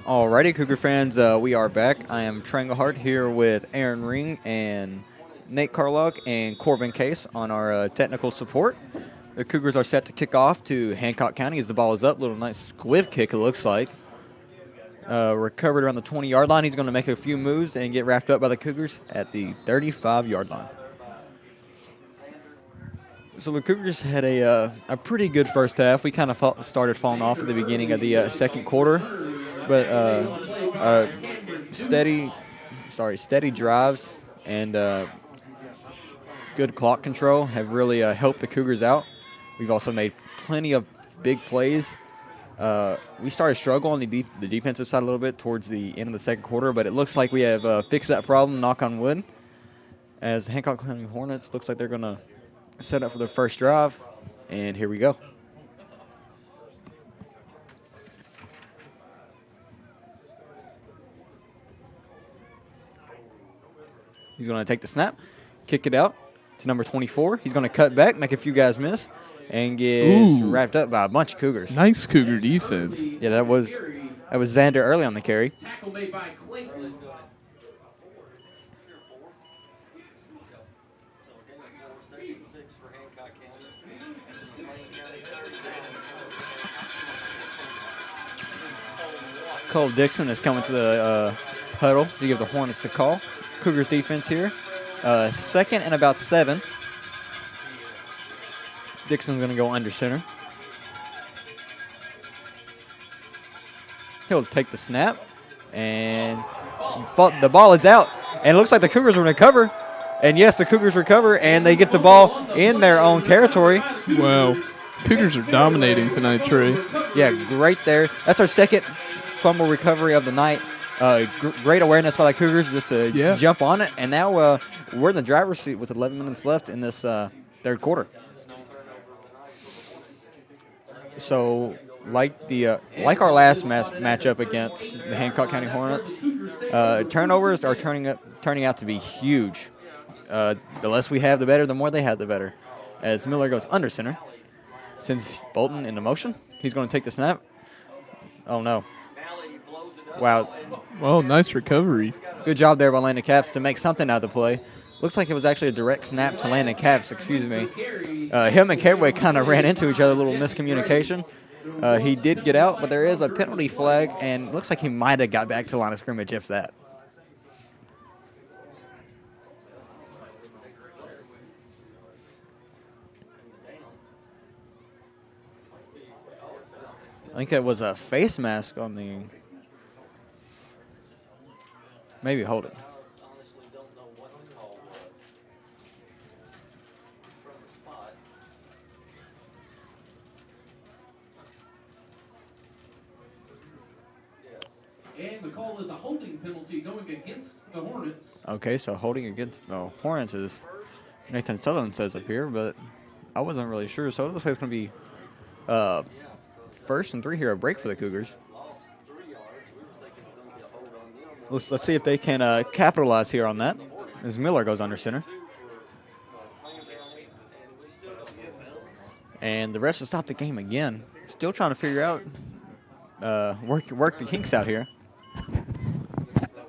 Alrighty, Cougar fans, we are back. I am Tranglehart here with Aaron Ring and Nate Carlock and Corbin Case on our technical support. The Cougars are set to kick off to Hancock County as the ball is up. Little nice squib kick, it looks like. Recovered around the 20-yard line. He's going to make a few moves and get wrapped up by the Cougars at the 35-yard line. So the Cougars had a pretty good first half. We kind of started falling off at the beginning of the second quarter. But steady drives and good clock control have really helped the Cougars out. We've also made plenty of big plays. We started struggling on the defensive side a little bit towards the end of the second quarter, but it looks like we have fixed that problem, knock on wood, as the Hancock County Hornets looks like they're going to set up for their first drive, and here we go. He's going to take the snap, kick it out to number 24. He's going to cut back, make a few guys miss, and get wrapped up by a bunch of Cougars. Nice Cougar defense. Yeah, that was Xander early on the carry. Tackle made by Clayton. Cole Dixon is coming to the huddle to give the Hornets the call. Cougars defense here. Second and about 7. Dixon's going to go under center. He'll take the snap, and the ball is out. And it looks like the Cougars will recover. And yes, the Cougars recover, and they get the ball in their own territory. Wow. Cougars are dominating tonight, Trey. Yeah, great there. That's our second fumble recovery of the night. Great awareness by the Cougars just to jump on it. And now we're in the driver's seat with 11 minutes left in this third quarter. So, like our last matchup against the Hancock County Hornets, turnovers are turning out to be huge. The less we have, the better. The more they have, the better. As Miller goes under center, sends Bolton into motion. He's going to take the snap. Oh no! Wow. Well, nice recovery. Good job there by Landon Capps to make something out of the play. Looks like it was actually a direct snap to Landon Capps, excuse me. Him and Careway kind of ran into each other, a little miscommunication. He did get out, but there is a penalty flag, and looks like he might have got back to the line of scrimmage if that. I think that was a face mask on the... Maybe hold it. And the call is a holding penalty going against the Hornets. Okay, so holding against the Hornets is Nathan Sutherland says up here, but I wasn't really sure. So it looks like it's going to be 1st and 3 here, a break for the Cougars. Let's see if they can capitalize here on that as Miller goes under center. And the refs have stopped the game again. Still trying to figure out, work the kinks out here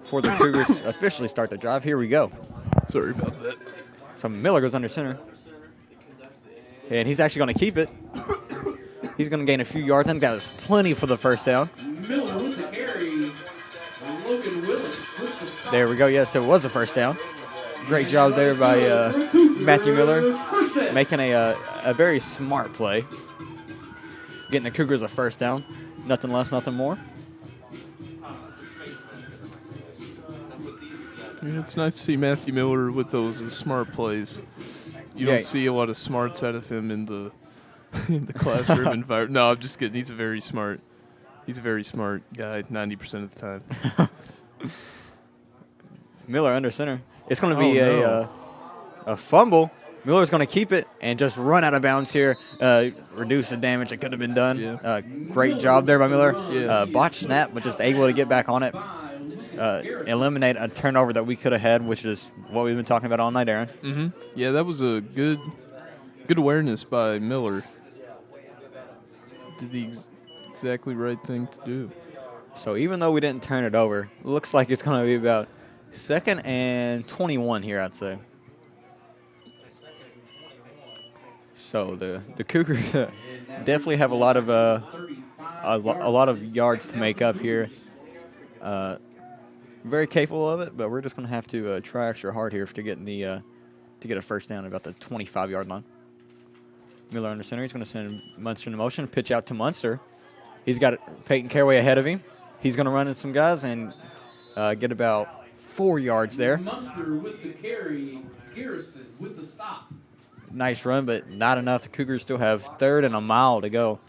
before the Cougars officially start the drive. Here we go. Sorry about that. So Miller goes under center. And he's actually going to keep it. He's going to gain a few yards. That was plenty for the first down. Miller with the carry. Logan Willis with the stop. There we go. Yes, it was a first down. Great job there by Matthew Miller, making a very smart play. Getting the Cougars a first down. Nothing less, nothing more. Yeah, it's nice to see Matthew Miller with those smart plays. You don't see a lot of smarts out of him in the classroom environment. No, I'm just kidding. He's a very smart guy 90% of the time. Miller under center. It's going to be a fumble. Miller's going to keep it and just run out of bounds here, reduce the damage that could have been done. Yeah. Great job there by Miller. Yeah. Botch snap, but just able to get back on it. Eliminate a turnover that we could have had, which is what we've been talking about all night, Aaron. Mm-hmm. Yeah, that was a good awareness by Miller. Did the exactly right thing to do. So even though we didn't turn it over, it looks like it's going to be about 2nd and 21 here, I'd say. So the Cougars definitely have a lot of yards to make up here. Very capable of it, but we're just going to have to try extra hard here to get a first down at about the 25-yard line. Miller under center. He's going to send Munster into motion. Pitch out to Munster. He's got Peyton Caraway ahead of him. He's going to run in some guys and get about 4 yards there. Munster with the carry. Garrison with the stop. Nice run, but not enough. The Cougars still have 3rd and a mile to go.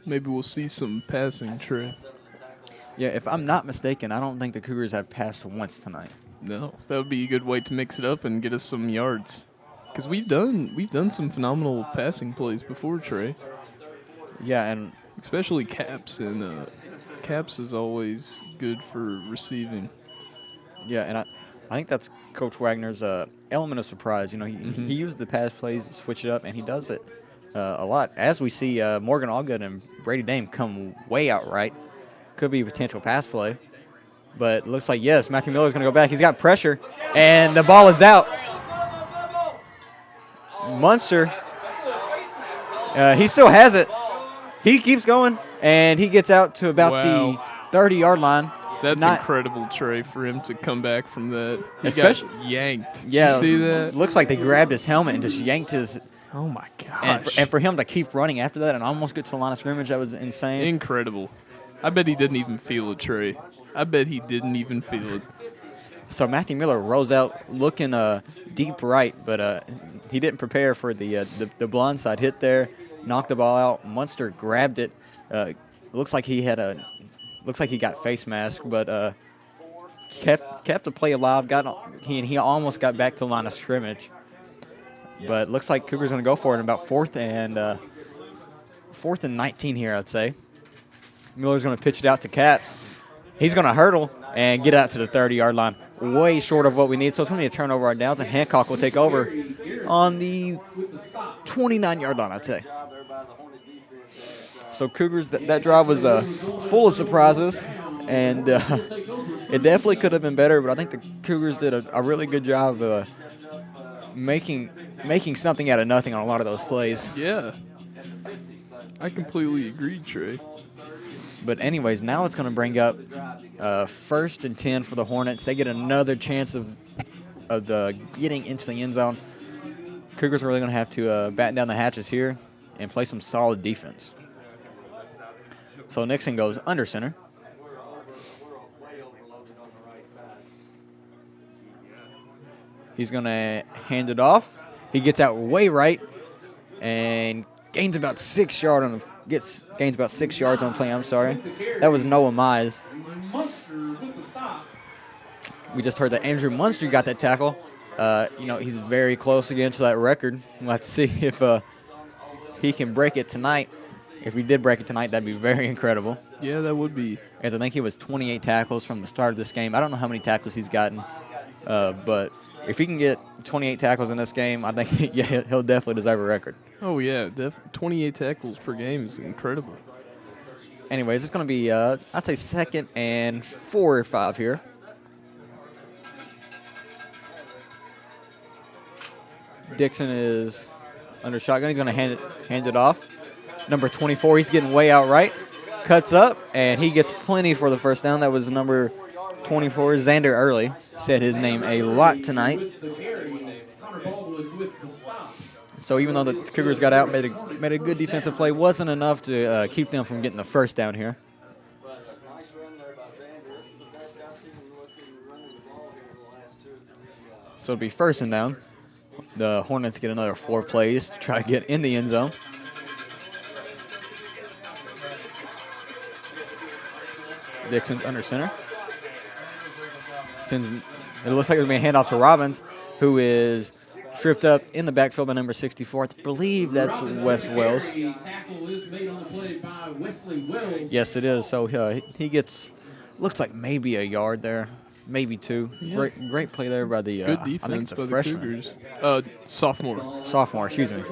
Maybe we'll see some passing, Trey. Yeah, if I'm not mistaken, I don't think the Cougars have passed once tonight. No, that would be a good way to mix it up and get us some yards. Because we've done some phenomenal passing plays before, Trey. Yeah, and especially Caps, and Caps is always good for receiving. Yeah, and I think that's Coach Wagner's element of surprise. You know, he used the pass plays to switch it up, and he does it a lot. As we see Morgan Allgood and Brady Dame come way out right. Could be a potential pass play. But looks like, yes, Matthew Miller's going to go back. He's got pressure, and the ball is out. Munster, he still has it. He keeps going, and he gets out to about the 30-yard line. That's incredible, Trey, for him to come back from that. He Especially, got yanked. Yeah, you see that? Looks like they grabbed his helmet and just yanked his. Oh, my gosh. And for him to keep running after that and almost get to the line of scrimmage, that was insane. Incredible. I bet he didn't even feel it, Trey. I bet he didn't even feel it. So Matthew Miller rolls out looking deep right, but he didn't prepare for the blindside hit there. Knocked the ball out. Munster grabbed it. Looks like he got face mask, but kept the play alive. He almost got back to the line of scrimmage. But looks like Cougars going to go for it in about 4th and 19 here, I'd say. Miller's going to pitch it out to Caps. He's going to hurdle and get out to the 30-yard line. Way short of what we need. So it's going to be a turnover on downs, and Hancock will take over on the 29-yard line, I'd say. So Cougars, that drive was full of surprises, and it definitely could have been better, but I think the Cougars did a really good job making something out of nothing on a lot of those plays. Yeah. I completely agree, Trey. But anyways, now it's going to bring up 1st and 10 for the Hornets. They get another chance of getting into the end zone. Cougars are really going to have to batten down the hatches here and play some solid defense. So Nixon goes under center. He's going to hand it off. He gets out way right and gains about 6 yards on gains about 6 yards on the play. I'm sorry. That was Noah Mize. We just heard that Andrew Munster got that tackle. He's very close again to that record. We'll have to see if he can break it tonight. If he did break it tonight, that'd be very incredible. Yeah, that would be. As I think he was 28 tackles from the start of this game. I don't know how many tackles he's gotten, but if he can get 28 tackles in this game, I think he'll definitely deserve a record. Oh, yeah. 28 tackles per game is incredible. Anyways, it's going to be, I'd say 2nd and 4 or 5 here. Dixon is under shotgun. He's going to hand it off. Number 24, he's getting way out right. Cuts up, and he gets plenty for the first down. That was number 24, Xander Early. Said his name a lot tonight. So even though the Cougars got out, made a good defensive play, wasn't enough to keep them from getting the first down here. So it'll be 1st and down. The Hornets get another 4 plays to try to get in the end zone. Dixon's under center. It looks like it's going to be a handoff to Robbins, who is tripped up in the backfield by number 64. I believe that's Wes Wells. Yes, it is. So he gets, looks like maybe a yard there, maybe 2. Yeah. Great play there by the, good defense, I think it's a by freshman. The Sophomore. Sophomore, excuse me.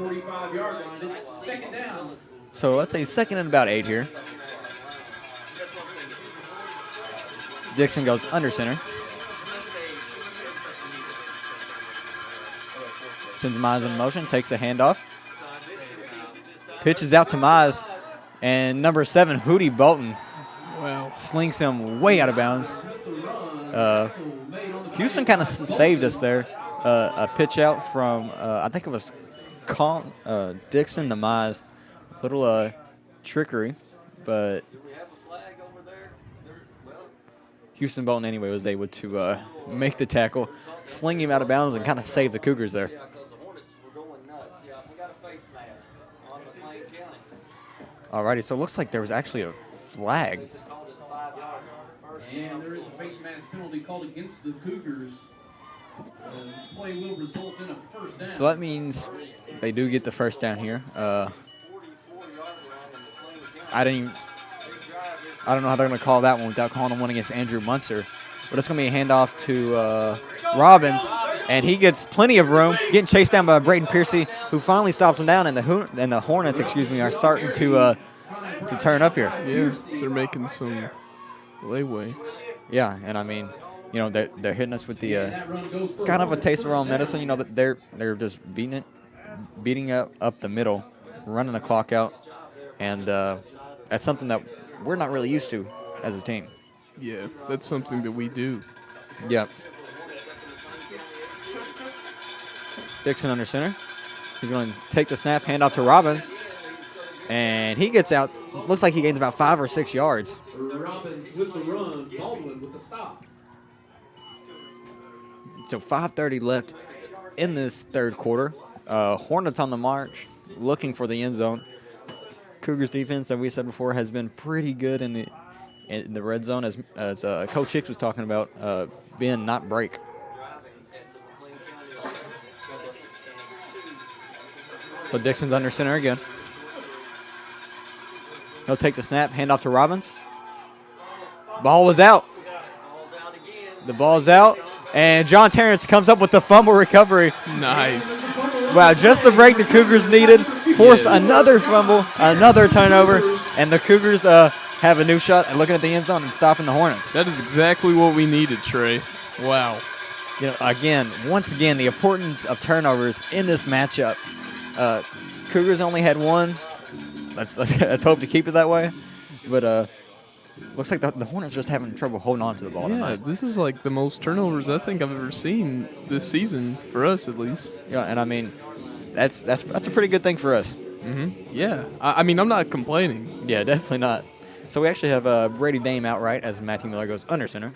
So let's say 2nd and about 8 here. Dixon goes under center. Sends Mize in motion, takes a handoff. Pitches out to Mize, and number 7, Hootie Bolton, slings him way out of bounds. Houston kind of saved us there. A pitch out from, I think it was Dixon to Mize. A little trickery, but Houston Bolton anyway was able to make the tackle, sling him out of bounds, and kind of save the Cougars there. Alrighty, so it looks like there was actually a flag. And there is a face mask penalty called against the Cougars. The play will result in a first down. So that means they do get the first down here. I don't know how they're going to call that one without calling one against Andrew Munster. But it's going to be a handoff to Robbins, and he gets plenty of room, getting chased down by Brayden Piercy, who finally stops him down, and the Hornets, are starting to turn up here. Yeah, they're making some leeway. Yeah, and I mean, they're hitting us with the kind of a taste of our own medicine. That they're just beating up the middle, running the clock out, and that's something that we're not really used to as a team. Yeah, that's something that we do. Yep. Dixon under center. He's going to take the snap, hand off to Robbins, and he gets out. Looks like he gains about 5 or 6 yards. Robbins with the run, Baldwin with the stop. So 5:30 left in this third quarter. Hornets on the march, looking for the end zone. Cougars defense, as we said before, has been pretty good in the red zone, as Coach Hicks was talking about, bend, not break. So Dixon's under center again. He'll take the snap, hand off to Robbins. Ball was out. The ball's out, and John Terrence comes up with the fumble recovery. Nice. Wow, just the break the Cougars needed. Force another fumble, another turnover, and the Cougars have a new shot at looking at the end zone and stopping the Hornets. That is exactly what we needed, Trey. Wow. Once again, the importance of turnovers in this matchup. Cougars only had one. Let's hope to keep it that way. But looks like the Hornets just having trouble holding on to the ball tonight. This is like the most turnovers I think I've ever seen this season, for us at least. Yeah, and I mean, that's a pretty good thing for us. Mm-hmm. Yeah. I mean, I'm not complaining. Yeah, definitely not. So we actually have Brady Dame outright as Matthew Miller goes under center.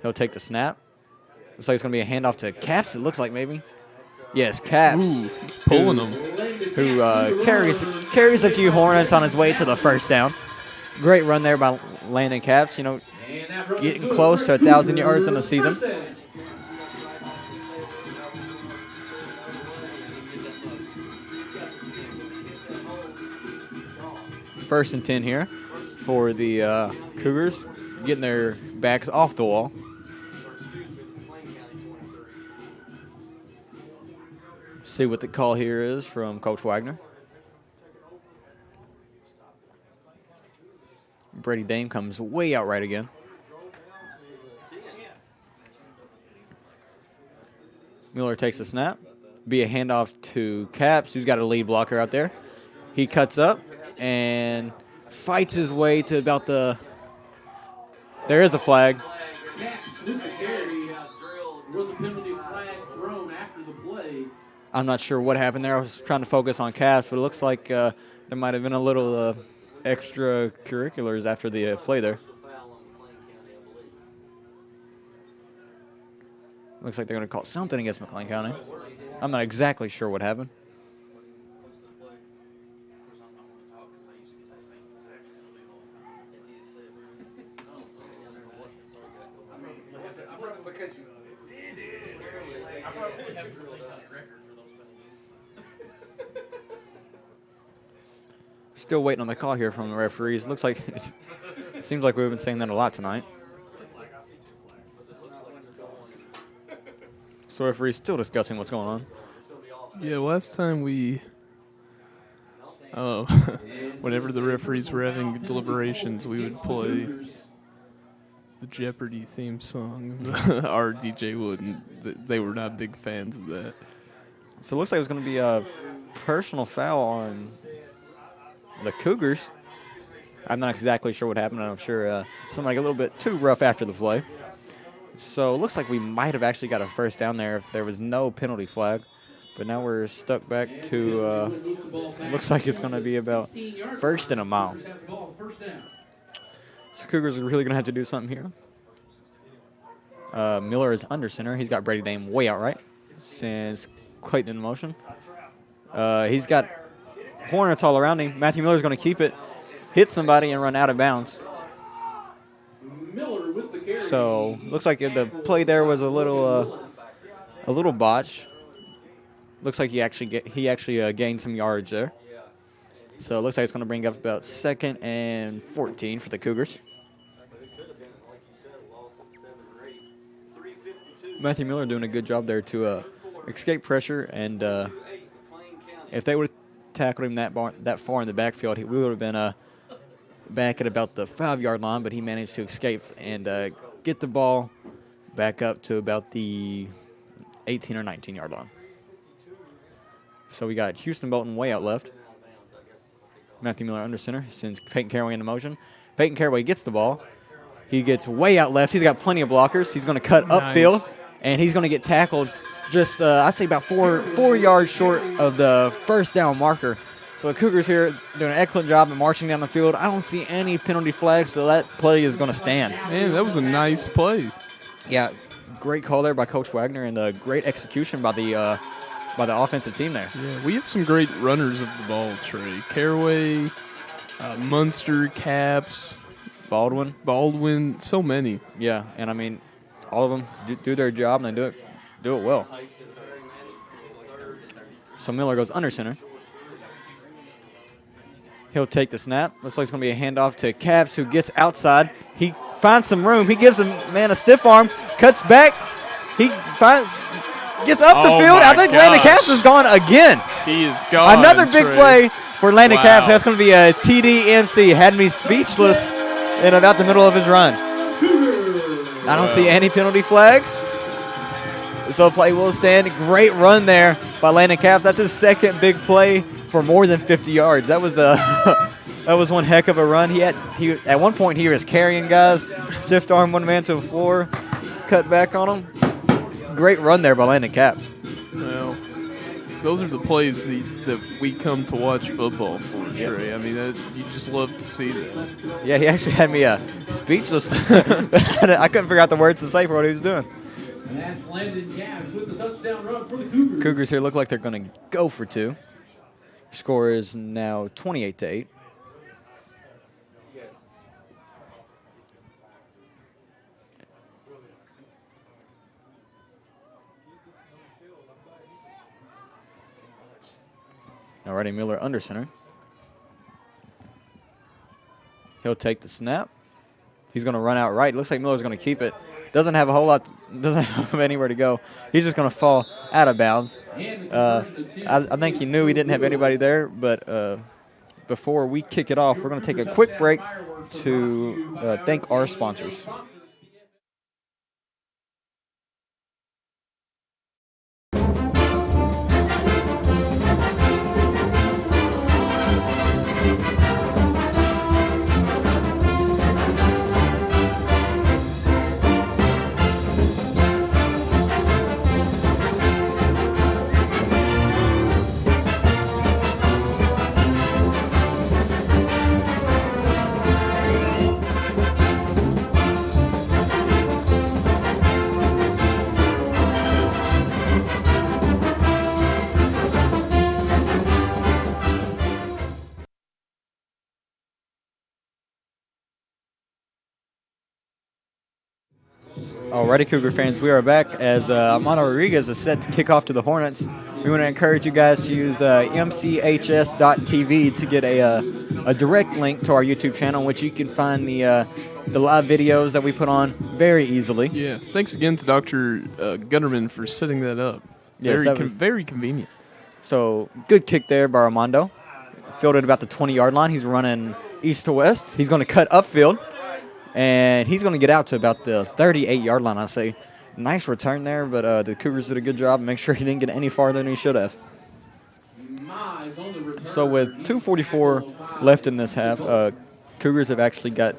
He'll take the snap. Looks like it's going to be a handoff to Caps, it looks like maybe. Yes, Caps. Ooh, pulling them. Who carries a few Hornets on his way to the first down. Great run there by Landon Caps, getting close to 1,000 yards in the season. First and 10 here for the Cougars, getting their backs off the wall. See what the call here is from Coach Wagner. Brady Dame comes way out right again. Miller takes a snap. Be a handoff to Caps, who's got a lead blocker out there. He cuts up and fights his way to about the... There is a flag. Caps with the carry. There was a penalty flag thrown after the play. I'm not sure what happened there. I was trying to focus on Cass, but it looks like there might have been a little extracurriculars after the play there. Looks like they're going to call something against McLean County. I'm not exactly sure what happened. Still waiting on the call here from the referees. Looks like it seems like we've been saying that a lot tonight. So referees still discussing what's going on. Yeah, last time whenever the referees were having deliberations, we would play the Jeopardy theme song. Our DJ wouldn't. They were not big fans of that. So it looks like it was going to be a personal foul on the Cougars. I'm not exactly sure what happened. I'm sure somebody got a little bit too rough after the play. So it looks like we might have actually got a first down there if there was no penalty flag. But now we're stuck back to, looks like it's going to be about first and a mile. So Cougars are really going to have to do something here. Miller is under center. He's got Brady Dame way out right. Sends Clayton in motion. He's got Hornets all around him. Matthew Miller's going to keep it, hit somebody, and run out of bounds. So looks like the play there was a little botch. Looks like he actually gained some yards there. So it looks like it's going to bring up about 2nd and 14 for the Cougars. Matthew Miller doing a good job there to escape pressure, and if they would have tackled him that far in the backfield, we would have been back at about the 5-yard line, but he managed to escape and get the ball back up to about the 18 or 19-yard line. So we got Houston Bolton way out left. Matthew Miller under center, sends Peyton Caraway into motion. Peyton Caraway gets the ball. He gets way out left. He's got plenty of blockers. He's going to cut upfield, and he's going to get tackled just, I'd say, about four yards short of the first down marker. So the Cougars here doing an excellent job of marching down the field. I don't see any penalty flags, so that play is going to stand. Man, that was a nice play. Yeah, great call there by Coach Wagner, and great execution by the offensive team there. Yeah, we have some great runners of the ball, Trey. Caraway, Munster, Caps, Baldwin, so many. Yeah, and I mean, all of them do their job, and they do it well. So Miller goes under center. He'll take the snap. Looks like it's going to be a handoff to Caps, who gets outside. He finds some room. He gives a man a stiff arm, cuts back. He gets up the field. I think Landon Caps is gone again. He is gone. Another big play for Landon Caps. That's going to be a TD-MC. Had me speechless in about the middle of his run. I don't see any penalty flags. So play will stand. Great run there by Landon Caps. That's his second big play for more than 50 yards. That was one heck of a run. He at one point he was carrying guys, stiff arm one man to the floor, cut back on him. Great run there by Landon Caps. Well, those are the plays that we come to watch football for, Trey. Yep. I mean, you just love to see that. Yeah, he actually had me speechless. I couldn't figure out the words to say for what he was doing. And that's Landon Caps with the touchdown run for the Cougars. Cougars here look like they're going to go for two. Score is now 28-8. Alrighty, Miller under center. He'll take the snap. He's going to run out right. Looks like Miller's going to keep it. Doesn't have a whole lot, doesn't have anywhere to go. He's just going to fall out of bounds. I think he knew he didn't have anybody there, but before we kick it off, we're going to take a quick break to thank our sponsors. Alrighty, Cougar fans, we are back as Armando Rodriguez is set to kick off to the Hornets. We want to encourage you guys to use mchs.tv to get a direct link to our YouTube channel, in which you can find the live videos that we put on very easily. Yeah, thanks again to Dr. Gunnerman for setting that up. Yes, very convenient. So, good kick there by Armando. Fielded about the 20-yard line. He's running east to west. He's going to cut upfield. And he's going to get out to about the 38-yard line, I say. Nice return there, but the Cougars did a good job. Make sure he didn't get any farther than he should have. So with 2:44 left in this half, Cougars have actually got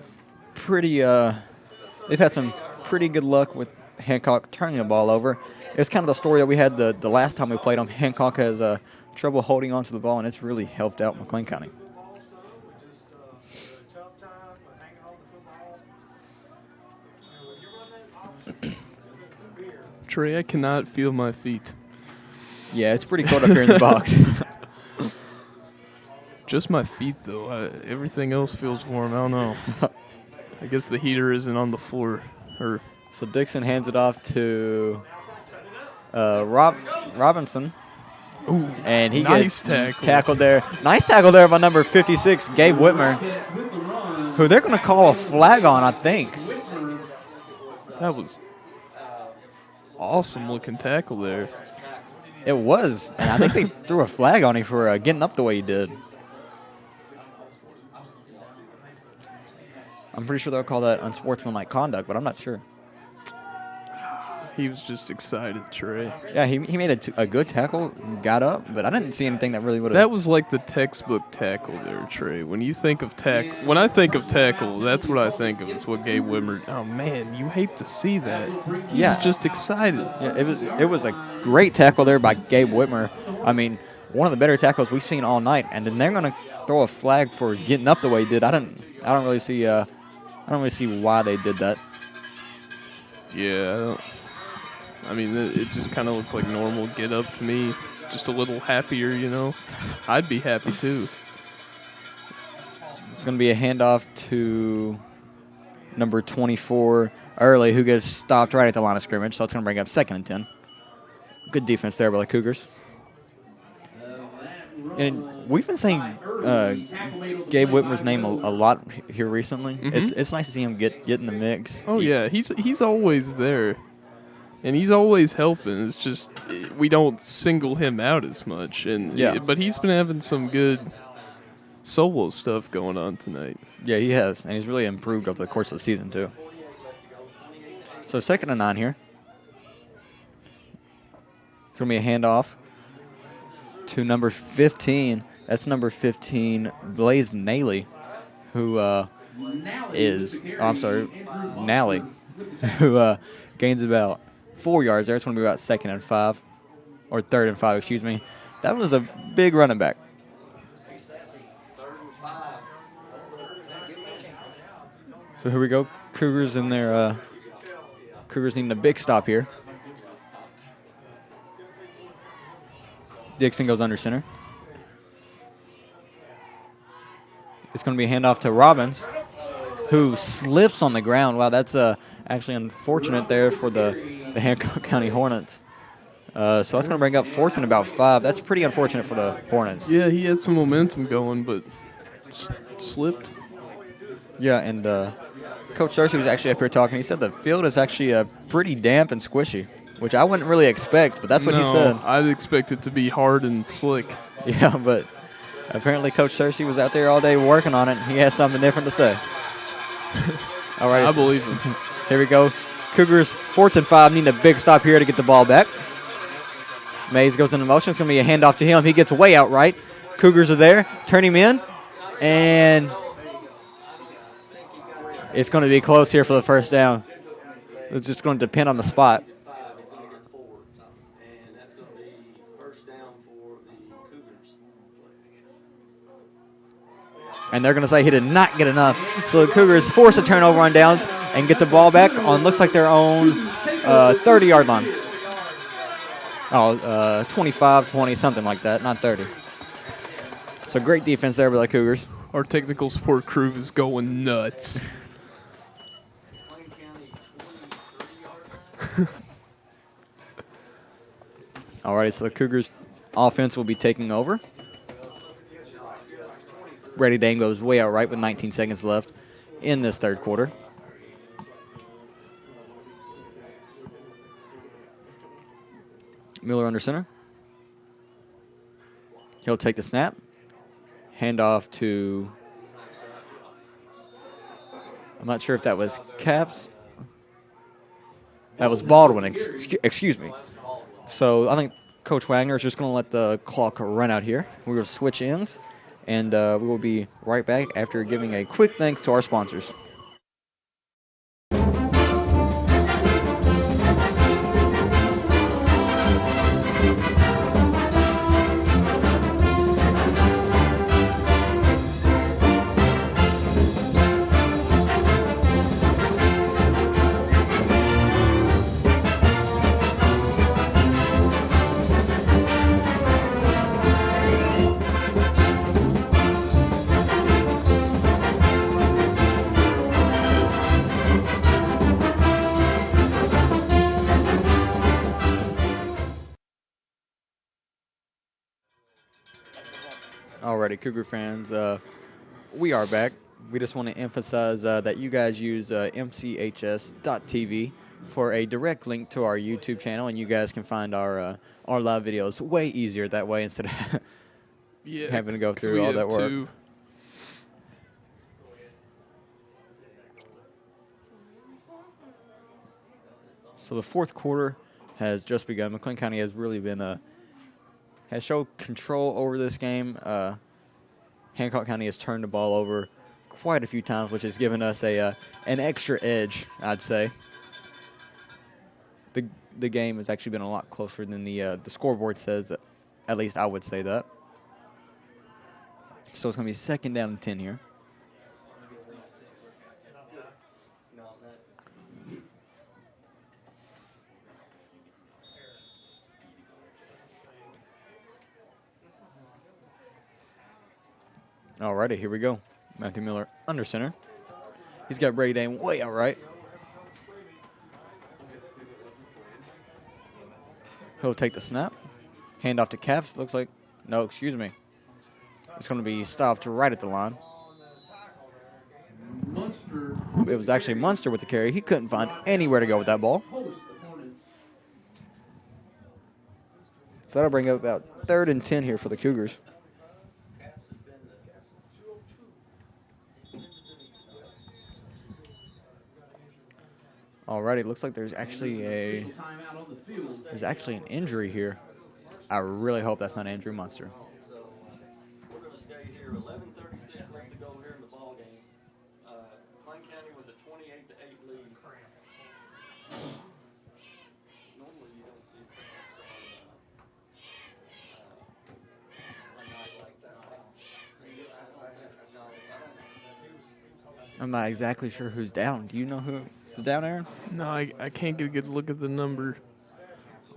pretty they've had some pretty good luck with Hancock turning the ball over. It's kind of the story that we had the last time we played them. Hancock has trouble holding on to the ball, and it's really helped out McLean County. Trey, I cannot feel my feet. Yeah, it's pretty cold up here in the box. Just my feet, though. Everything else feels warm. I don't know. I guess the heater isn't on the floor. So Dixon hands it off to Robinson. Ooh, And he nice gets tackle. tackled there. Nice tackle there by number 56, Gabe Whitmer, who they're going to call a flag on, I think. That was awesome looking tackle there. It was. And I think they threw a flag on him for getting up the way he did. I'm pretty sure they'll call that unsportsmanlike conduct, but I'm not sure. He was just excited, Trey. Yeah, he made a good tackle, got up, but I didn't see anything that really would have. That was like the textbook tackle there, Trey. When you think of when I think of tackle, that's what I think of. It's what Gabe Wimmer. Oh man, you hate to see that. Yeah. He's just excited. Yeah, it was a great tackle there by Gabe Whitmer. I mean, one of the better tackles we've seen all night. And then they're gonna throw a flag for getting up the way he did. I don't really see why they did that. Yeah, I mean, it just kind of looks like normal get up to me. Just a little happier, you know. I'd be happy too. It's going to be a handoff to number 24, Early, who gets stopped right at the line of scrimmage. So it's going to bring up 2nd and 10. Good defense there by the Cougars. And we've been saying Gabe Whitmer's name a lot here recently. Mm-hmm. It's nice to see him get in the mix. Oh yeah, he's always there, and he's always helping. It's just we don't single him out as much, but he's been having some good solo stuff going on tonight. Yeah, he has, and he's really improved over the course of the season too. So 2nd and 9 here. It's going to be a handoff to number 15. That's number 15, Blaze Nally, who Nally, who gains about 4 yards there. It's going to be about 2nd and 5, or 3rd and 5, excuse me. That was a big running back. So here we go. Cougars in their Cougars needing a big stop here. Dixon goes under center. It's going to be a handoff to Robbins, who slips on the ground. Wow, that's actually unfortunate there for the Hancock County Hornets. So that's going to bring up 4th and about 5. That's pretty unfortunate for the Hornets. Yeah, he had some momentum going, but slipped. Yeah, and Coach Cersei was actually up here talking. He said the field is actually pretty damp and squishy, which I wouldn't really expect, but that's what he said. I'd expect it to be hard and slick. Yeah, but apparently Coach Cersei was out there all day working on it. He had something different to say. All right, I believe him. Here we go. Cougars 4th and 5, needing a big stop here to get the ball back. Mays goes into motion. It's going to be a handoff to him. He gets way out right. Cougars are there. Turn him in. And it's going to be close here for the first down. It's just going to depend on the spot. And they're going to say he did not get enough. So the Cougars force a turnover on downs and get the ball back on, looks like their own 30-yard line. 25, 20, something like that, not 30. So great defense there by the Cougars. Our technical support crew is going nuts. All right, so the Cougars offense will be taking over. Brady Dane goes way out right with 19 seconds left in this third quarter. Miller under center. He'll take the snap. Hand off to I'm not sure if that was Caps. That was Baldwin. Excuse me. So I think Coach Wagner is just going to let the clock run out here. We will switch ends, and we will be right back after giving a quick thanks to our sponsors. Alrighty, Cougar fans, we are back. We just want to emphasize that you guys use mchs.tv for a direct link to our YouTube channel, and you guys can find our live videos way easier that way instead of having to go through all that work. So the fourth quarter has just begun. McLean County has really been has showed control over this game. Hancock County has turned the ball over quite a few times, which has given us an extra edge, I'd say. The game has actually been a lot closer than the scoreboard says. That, at least I would say that. So it's going to be 2nd down and 10 here. Alrighty, here we go. Matthew Miller under center. He's got Brady Dane way out right. He'll take the snap. Hand off to Caps. Looks like, no, excuse me. It's going to be stopped right at the line. It was actually Munster with the carry. He couldn't find anywhere to go with that ball. So that'll bring up about 3rd and 10 here for the Cougars. Alrighty, looks like there's actually an injury here. I really hope that's not Andrew Munster. We're going to stay here. 11:36 left to go here in the ball game. McLean County with a 28-8 lead. Normally you don't see a night like that. I'm not exactly sure who's down. Do you know who's down, Aaron? No, I can't get a good look at the number.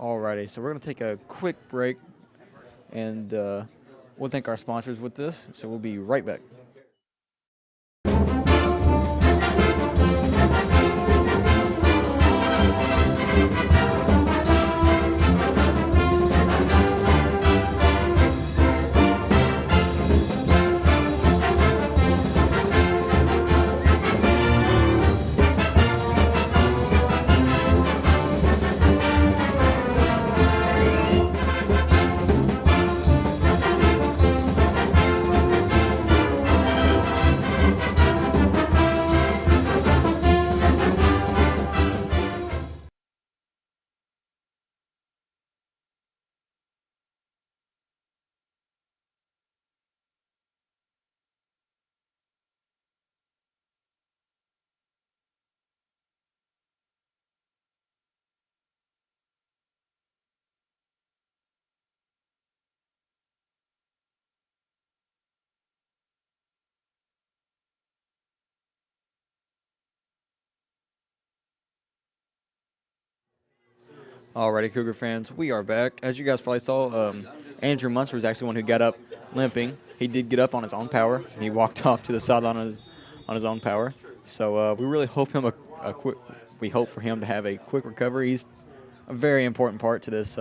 Alrighty, so we're going to take a quick break, and we'll thank our sponsors with this. So we'll be right back. Alrighty, Cougar fans, we are back. As you guys probably saw, Andrew Munster was actually the one who got up limping. He did get up on his own power. He walked off to the sideline on his own power. So we really hope him we hope for him to have a quick recovery. He's a very important part to this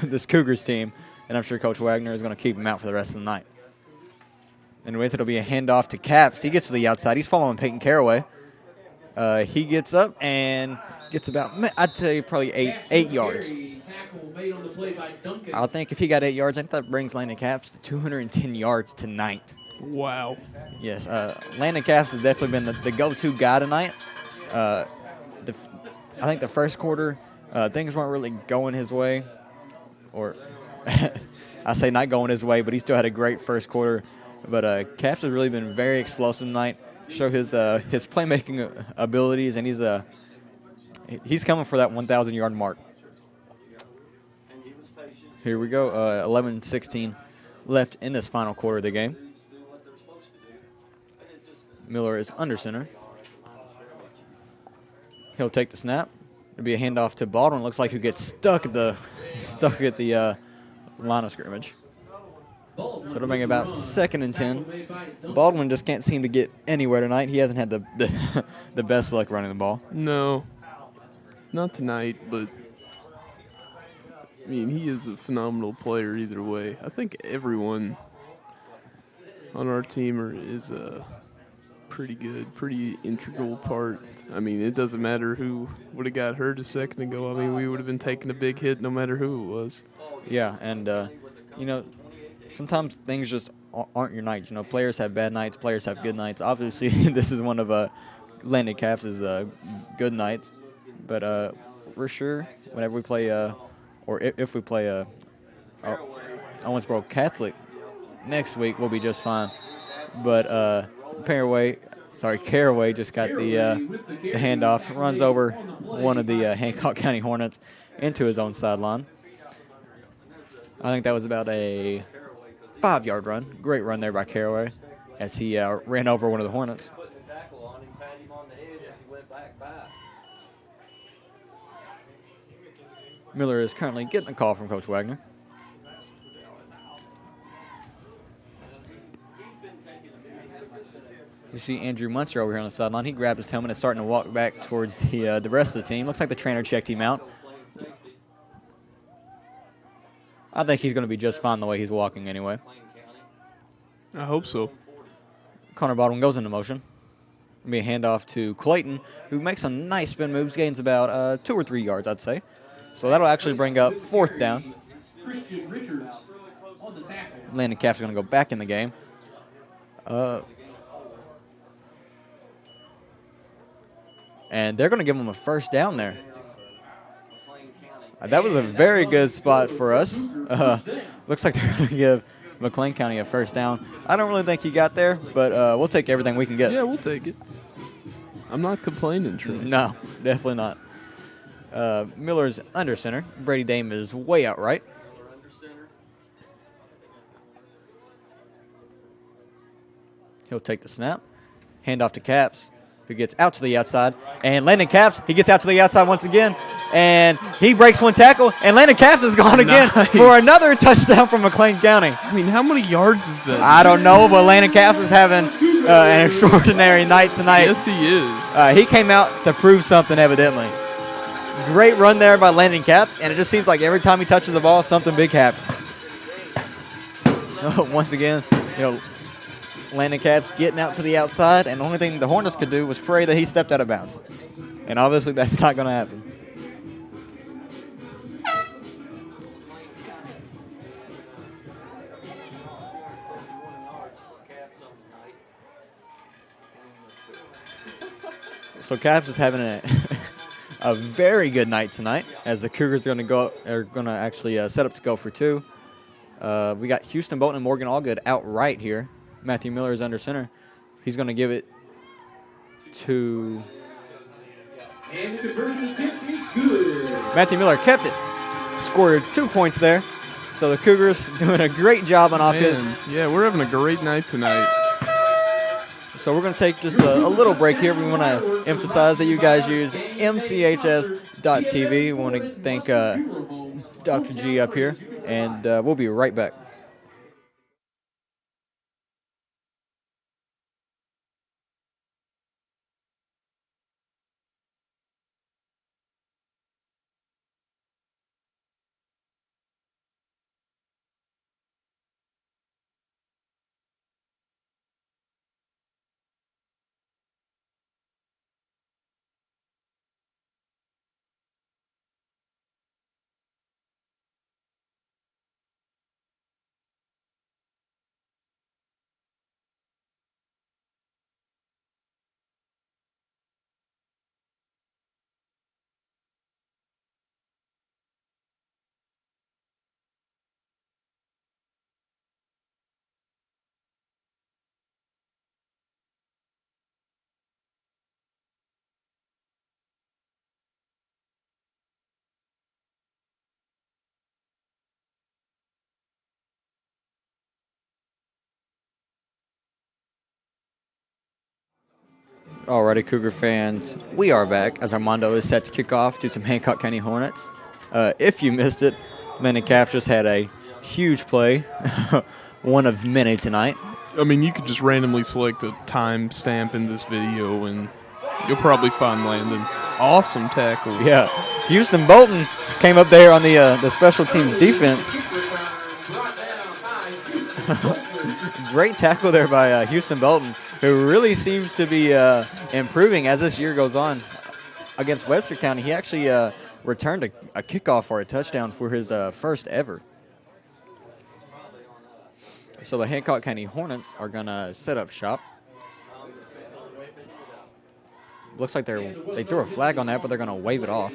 this Cougars team, and I'm sure Coach Wagner is going to keep him out for the rest of the night. Anyways, it'll be a handoff to Caps. He gets to the outside. He's following Peyton Caraway. He gets up and gets about, I'd say, probably eight yards. I think if he got 8 yards, I think that brings Landon Caps to 210 yards tonight. Wow. Yes, Landon Caps has definitely been the go-to guy tonight. I think the first quarter, things weren't really going his way, or I say not going his way, but he still had a great first quarter. But Caps has really been very explosive tonight. Show his playmaking abilities, and he's coming for that 1,000-yard mark. Here we go, 11-16 left in this final quarter of the game. Miller is under center. He'll take the snap. It'll be a handoff to Baldwin. Looks like he gets stuck at the line of scrimmage. So it'll bring about 2nd and 10. Baldwin just can't seem to get anywhere tonight. He hasn't had the best luck running the ball. No, not tonight, but I mean, he is a phenomenal player either way. I think everyone on our team is a pretty good, pretty integral part. I mean, it doesn't matter who would have got hurt a second ago. I mean, we would have been taking a big hit no matter who it was. Yeah, and, sometimes things just aren't your night. Players have bad nights, players have good nights. Obviously, this is one of Landon Caps' good nights. But we're sure whenever we play, or if we play Owensboro Catholic next week, we'll be just fine. But Caraway just got the handoff, runs over one of the Hancock County Hornets into his own sideline. I think that was about a 5-yard run. Great run there by Caraway as he ran over one of the Hornets. Miller is currently getting a call from Coach Wagner. You see Andrew Munster over here on the sideline. He grabbed his helmet and is starting to walk back towards the rest of the team. Looks like the trainer checked him out. I think he's going to be just fine the way he's walking anyway. I hope so. Connor Baldwin goes into motion. It'll be a handoff to Clayton, who makes some nice spin moves, gains about 2 or 3 yards, I'd say. So that'll actually bring up 4th down. Christian Richards on the tackle. Landon Caps are going to go back in the game. And they're going to give him a 1st down there. That was a very good spot for us. Looks like they're going to give McLean County a 1st down. I don't really think he got there, but we'll take everything we can get. Yeah, we'll take it. I'm not complaining, Trey. No, definitely not. Miller's under center. Brady Dame is way out right. He'll take the snap. Hand off to Caps, who gets out to the outside. And Landon Caps, he gets out to the outside once again. And he breaks one tackle. And Landon Caps is gone again for another touchdown from McLean County. I mean, how many yards is that? I don't know, but Landon Caps is having an extraordinary night tonight. Yes, he is. He came out to prove something, evidently. Great run there by Landon Caps, and it just seems like every time he touches the ball, something big happens. Once again, Landon Caps getting out to the outside, and the only thing the Hornets could do was pray that he stepped out of bounds. And obviously that's not going to happen. So Caps is having a very good night tonight, as the Cougars are going to actually set up to go for 2. We got Houston, Bolton, and Morgan Allgood outright here. Matthew Miller is under center. He's going to give it to And the conversion attempt is good. Matthew Miller. Kept it. Scored 2 points there. So the Cougars doing a great job on offense. Man, yeah, we're having a great night tonight. So we're going to take just a little break here. We want to emphasize that you guys use mchs.tv. We want to thank Dr. G up here, and we'll be right back. Alrighty, Cougar fans, we are back as Armando is set to kick off to some Hancock County Hornets. If you missed it, Men and Calf just had a huge play, one of many tonight. I mean, you could just randomly select a time stamp in this video, and you'll probably find Landon. Awesome tackle. Yeah, Houston Bolton came up there on the special teams defense. Great tackle there by Houston Bolton, who really seems to be improving as this year goes on. Against Webster County, he actually returned a kickoff or a touchdown for his first ever. So the Hancock County Hornets are going to set up shop. Looks like they threw a flag on that, but they're going to wave it off.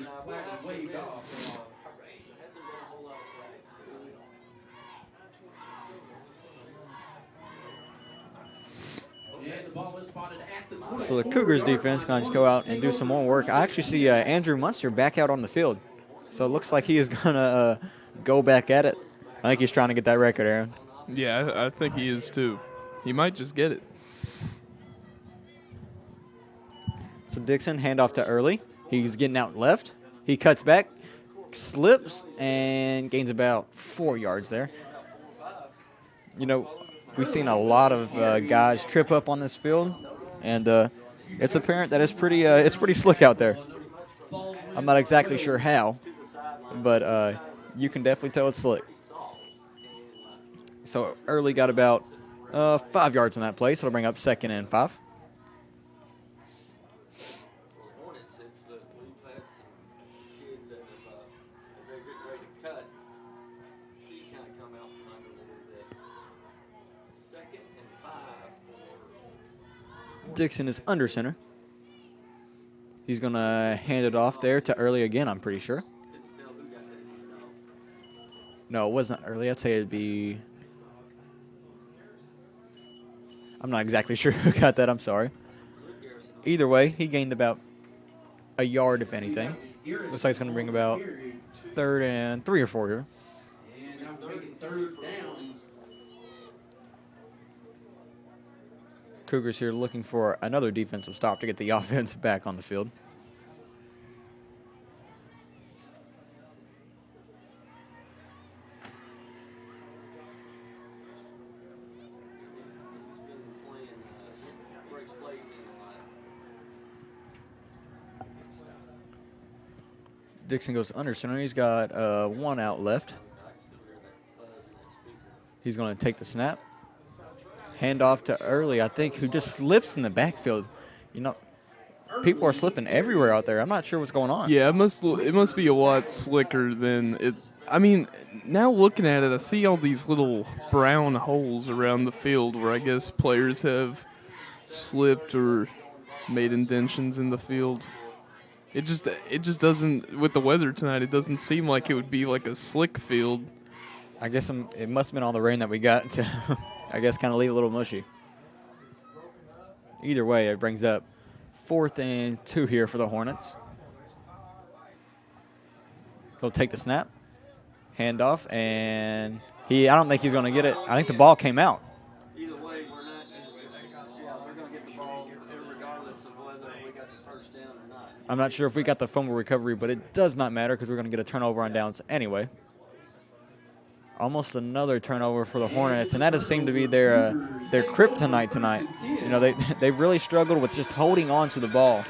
So the Cougars defense going to go out and do some more work. I actually see Andrew Munster back out on the field. So it looks like he is going to go back at it. I think he's trying to get that record, Aaron. Yeah, I think he is too. He might just get it. So Dixon, handoff to Early. He's getting out left. He cuts back, slips, and gains about 4 yards there. You know, we've seen a lot of guys trip up on this field, and it's apparent that it's pretty slick out there. I'm not exactly sure how, but you can definitely tell it's slick. So Early got about 5 yards on that play, so it'll bring up 2nd and 5. Dixon is under center. He's going to hand it off there to Early again, I'm pretty sure. No, it was not Early. I'd say it'd be... I'm not exactly sure who got that. I'm sorry. Either way, he gained about a yard, if anything. Looks like it's going to bring about 3rd and 3 or 4 here. And now we're making 3rd downs. Cougars here looking for another defensive stop to get the offense back on the field. Dixon goes under center. He's got 1 out left. He's going to take the snap. Hand off to Early, I think, who just slips in the backfield. You know, people are slipping everywhere out there. I'm not sure what's going on. Yeah, it must be a lot slicker than it. I mean, now looking at it, I see all these little brown holes around the field where I guess players have slipped or made indentions in the field. It just doesn't, with the weather tonight, it doesn't seem like it would be like a slick field. I guess it must have been all the rain that we got to, I guess, kind of leave a little mushy. Either way, it brings up 4th and 2 here for the Hornets. He'll take the snap, hand off, and I don't think he's going to get it. I think the ball came out. Either way, we're going to get the ball regardless of whether we got the first down or not. I'm not sure if we got the fumble recovery, but it does not matter because we're going to get a turnover on downs anyway. Almost another turnover for the Hornets, and that has seemed to be their kryptonite tonight. You know, they've really struggled with just holding on to the ball.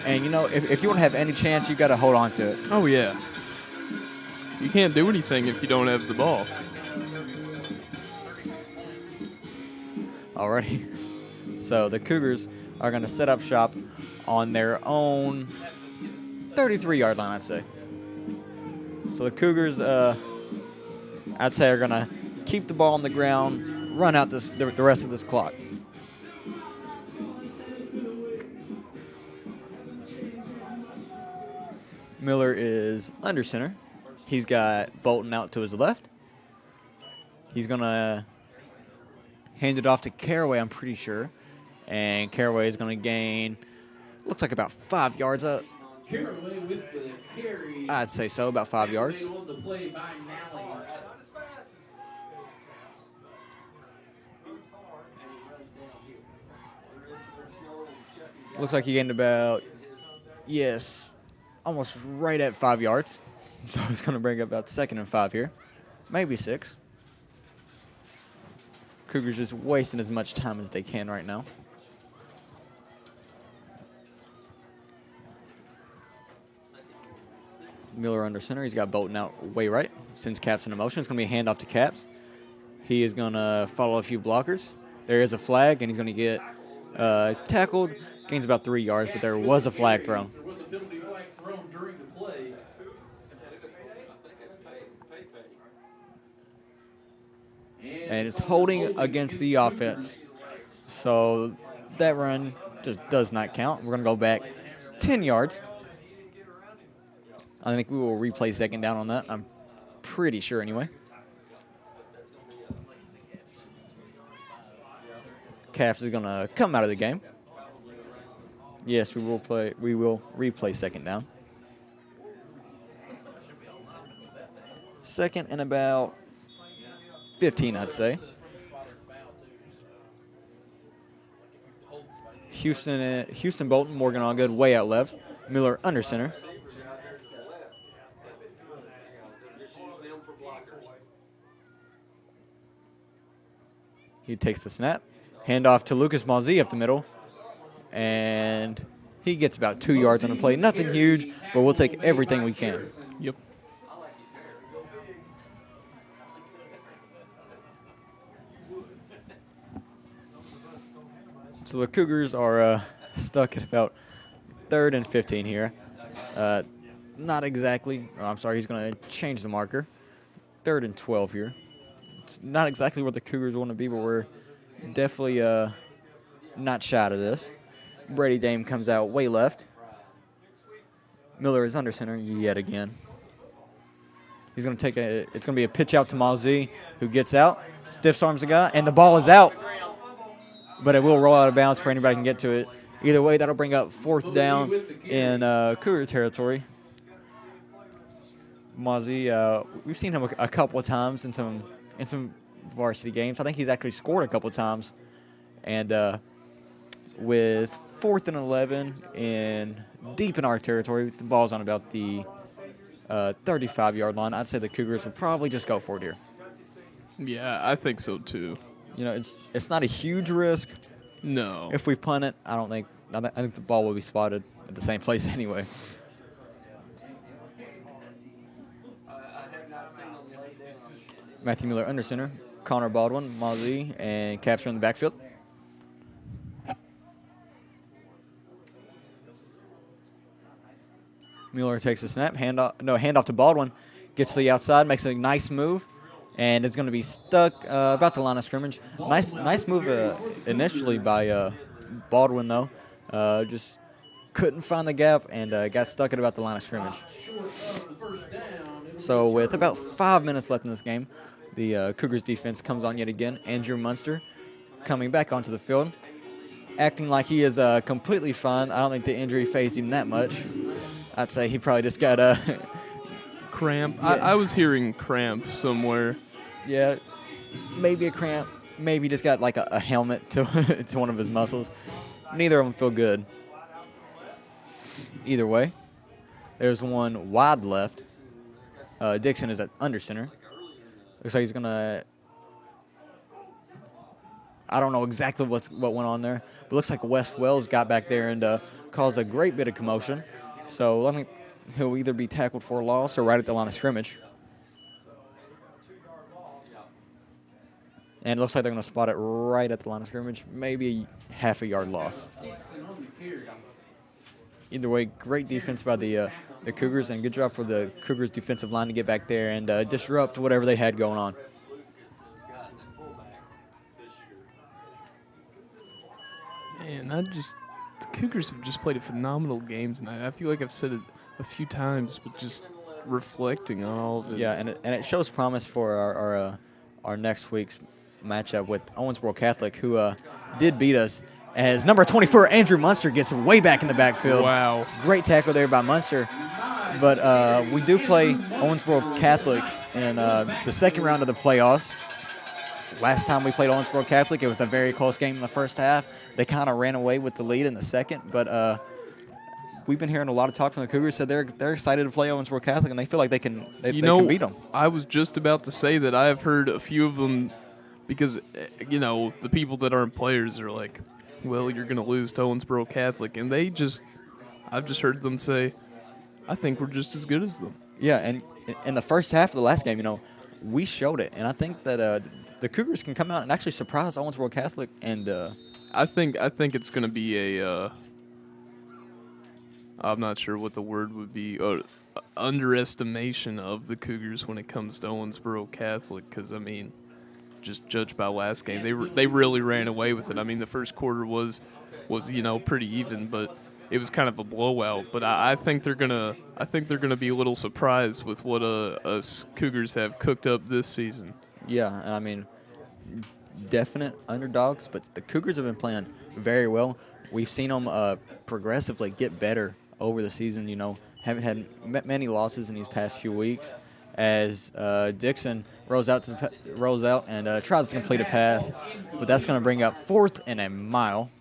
And, you know, if you want to have any chance, you got to hold on to it. Oh, yeah. You can't do anything if you don't have the ball. Alrighty. So the Cougars are going to set up shop on their own 33-yard line, I'd say. So the Cougars... I'd say are going to keep the ball on the ground, run out the rest of this clock. Miller is under center. He's got Bolton out to his left. He's going to hand it off to Caraway, I'm pretty sure. And Caraway is going to gain, looks like about 5 yards up. Caraway with the carry. I'd say so, about 5 yards. On the play by Nally. Looks like he gained about, almost right at 5 yards. So he's going to bring up about 2nd and 5 here. Maybe 6. Cougars just wasting as much time as they can right now. Miller under center. He's got Bolton out way right. Sends Caps into motion. It's going to be a handoff to Caps. He is going to follow a few blockers. There is a flag, and he's going to get tackled. Gains about 3 yards, but there was a flag thrown. There was a penalty flag thrown during the play. And it's holding against the offense. So that run just does not count. We're going to go back 10 yards. I think we will replay 2nd down on that. I'm pretty sure anyway. Caps is going to come out of the game. Yes, we will replay 2nd down. 2nd and about 15, I'd say. Houston Bolton, Morgan on good, way out left. Miller under center. He takes the snap. Handoff to Lucas Malzi up the middle. And he gets about 2 yards on the play. Nothing huge, but we'll take everything we can. Yep. So the Cougars are stuck at about 3rd and 15 here. Not exactly. Oh, I'm sorry, he's going to change the marker. 3rd and 12 here. It's not exactly where the Cougars want to be, but we're definitely not shy of this. Brady Dame comes out way left. Miller is under center yet again. He's going to take it's going to be a pitch out to Malzi, who gets out, stiffs arms the guy, and the ball is out. But it will roll out of bounds before anybody can get to it. Either way, that'll bring up 4th down in Cougar territory. Malzi, we've seen him a couple of times in some varsity games. I think he's actually scored a couple of times. And with 4th and 11 and deep in our territory, the ball's on about the 35-yard line. I'd say the Cougars will probably just go for it here. Yeah, I think so too. You know, it's not a huge risk. No. If we punt it, I think the ball will be spotted at the same place anyway. Matthew Miller under center, Connor Baldwin, Malzi, and Capture in the backfield. Mueller takes a snap, handoff to Baldwin, gets to the outside, makes a nice move, and it's going to be stuck about the line of scrimmage. Nice move initially by Baldwin, though. Just couldn't find the gap and got stuck at about the line of scrimmage. So with about 5 minutes left in this game, the Cougars defense comes on yet again. Andrew Munster coming back onto the field, acting like he is completely fine. I don't think the injury phased him that much. I'd say he probably just got a cramp. Yeah. I was hearing cramp somewhere. Yeah, maybe a cramp. Maybe just got like a helmet to to one of his muscles. Neither of them feel good. Either way, there's one wide left. Dixon is at under center. Looks like he's gonna. I don't know exactly what went on there, but looks like Wes Wells got back there and caused a great bit of commotion. So I think he'll either be tackled for a loss or right at the line of scrimmage. And it looks like they're going to spot it right at the line of scrimmage, maybe a half a yard loss. Either way, great defense by the Cougars, and good job for the Cougars defensive line to get back there and disrupt whatever they had going on. Man, the Cougars have just played a phenomenal game tonight. I feel like I've said it a few times, but just reflecting on all of it. Yeah, and it shows promise for our next week's matchup with Owensboro Catholic, who did beat us, as number 24, Andrew Munster, gets way back in the backfield. Wow. Great tackle there by Munster. But we do play Owensboro Catholic in the second round of the playoffs. last time we played Owensboro Catholic, it was a very close game in the first half. They kind of ran away with the lead in the second, but we've been hearing a lot of talk from the Cougars. So they're excited to play Owensboro Catholic, and they feel like they can beat them. I was just about to say that I have heard a few of them because, the people that aren't players are like, well, you're going to lose to Owensboro Catholic. And I've just heard them say, I think we're just as good as them. Yeah, and in the first half of the last game, we showed it. And I think that the Cougars can come out and actually surprise Owensboro Catholic. And I think it's going to be I'm not sure what the word would be, underestimation of the Cougars when it comes to Owensboro Catholic. Because, just judged by last game, they really ran away with it. The first quarter was pretty even, but it was kind of a blowout. But I think they're gonna be a little surprised with what us Cougars have cooked up this season. Yeah, definite underdogs, but the Cougars have been playing very well. We've seen them progressively get better over the season. Haven't had many losses in these past few weeks. As Dixon rolls out and tries to complete a pass, but that's going to bring up 4th and a mile.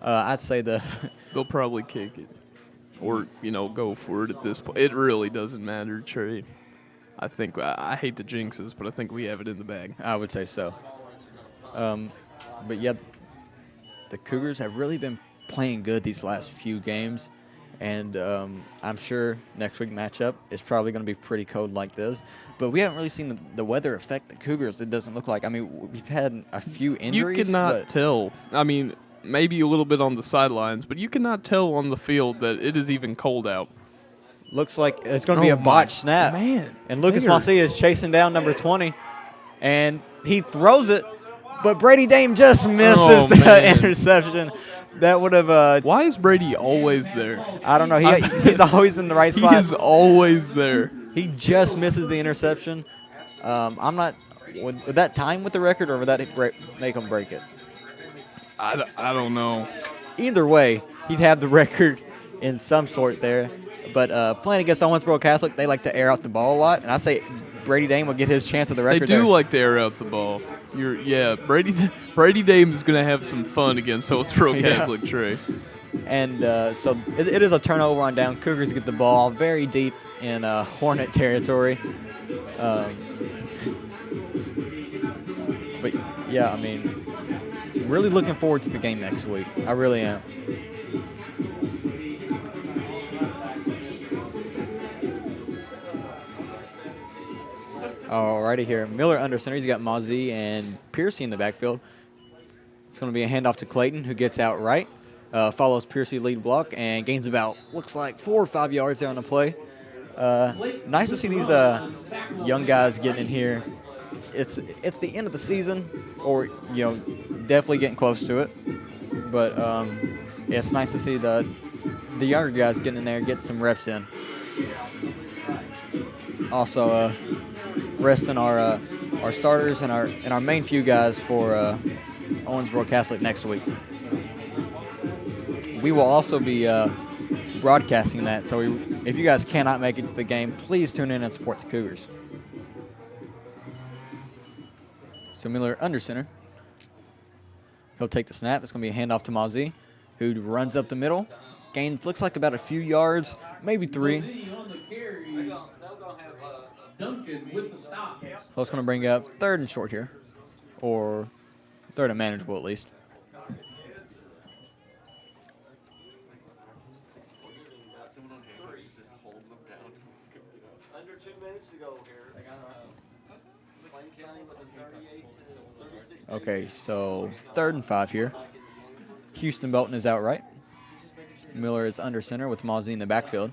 I'd say they'll probably kick it, or go for it at this point. It really doesn't matter, Trey. I think I hate to jinx this, but I think we have it in the bag. I would say so. But yeah, the Cougars have really been playing good these last few games. And I'm sure next week matchup is probably going to be pretty cold like this. But we haven't really seen the weather affect the Cougars, it doesn't look like. We've had a few injuries. You cannot tell. Maybe a little bit on the sidelines, but you cannot tell on the field that it is even cold out. Looks like it's going to be a botched snap. Man. And Lucas Macia is chasing down number 20. And he throws it, but Brady Dame just misses the interception. That would have. Why is Brady always there? I don't know. He's always in the right spot. He is always there. He just misses the interception. I'm not. Would that time with the record, or would that make him break it? I don't know. Either way, he'd have the record in some sort there. But playing against Owensboro Catholic, they like to air out the ball a lot, and I say Brady Dame will get his chance at the record. They do like to air out the ball. Brady Dame is going to have some fun against Owensboro Catholic, Trey. And so it is a turnover on down. Cougars get the ball very deep in Hornet territory. But yeah, really looking forward to the game next week. I really am. Alrighty here. Miller under center. He's got Mozzie and Piercy in the backfield. It's going to be a handoff to Clayton, who gets out right. Follows Piercy lead block and gains about, looks like 4 or 5 yards there on the play. Nice to see these young guys getting in here. It's the end of the season, or definitely getting close to it. But it's nice to see the younger guys getting in there, getting some reps in. Also, resting our starters and our main few guys for Owensboro Catholic next week. We will also be broadcasting that, so if you guys cannot make it to the game, please tune in and support the Cougars. So Miller under center. He'll take the snap. It's going to be a handoff to Mozzie, who runs up the middle. Gains, looks like about a few yards, maybe 3. Duncan with the stop. So it's going to bring up 3rd and short here, or 3rd and manageable at least. Under 2 minutes to go here. Okay, so 3rd and 5 here. Houston Belton is out right. Miller is under center with Mozzie in the backfield.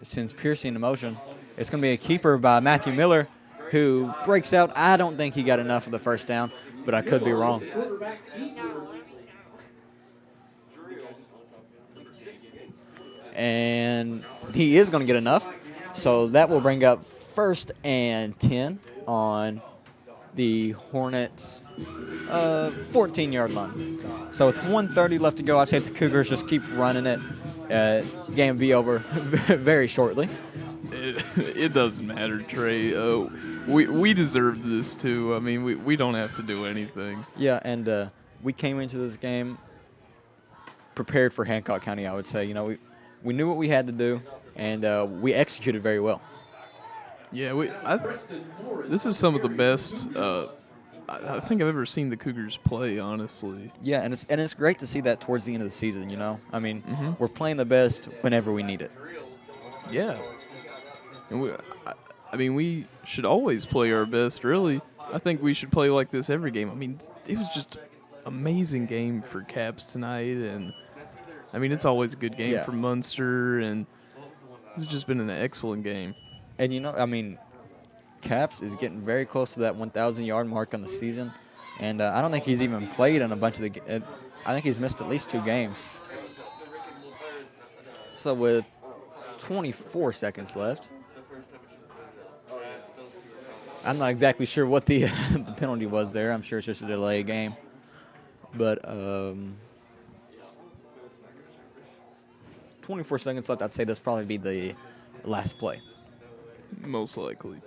Sends Piercy into motion. It's going to be a keeper by Matthew Miller, who breaks out. I don't think he got enough of the first down, but I could be wrong. And he is going to get enough. So that will bring up 1st and 10 on the Hornets' 14-yard line. So with 1:30 left to go, I say the Cougars just keep running it. Game will be over very shortly. It doesn't matter, Trey. We deserve this too. I mean, we don't have to do anything. Yeah, and we came into this game prepared for Hancock County, I would say. You know, we knew what we had to do, and we executed very well. Yeah, this is some of the best I think I've ever seen the Cougars play, honestly. Yeah, and it's great to see that towards the end of the season, you know? I mean, Mm-hmm. we're playing the best whenever we need it. Yeah. And I mean, we should always play our best, really. I think we should play like this every game. I mean, it was just an amazing game for Caps tonight, and I mean, it's always a good game Yeah. for Munster, and this has just been an excellent game. And, you know, I mean, Caps is getting very close to that 1,000-yard mark on the season, and I don't think he's even played in a bunch of the I think he's missed at least 2 games. So with 24 seconds left, I'm not exactly sure what the the penalty was there. I'm sure it's just a delay game. But 24 seconds left, I'd say this probably be the last play. Most likely.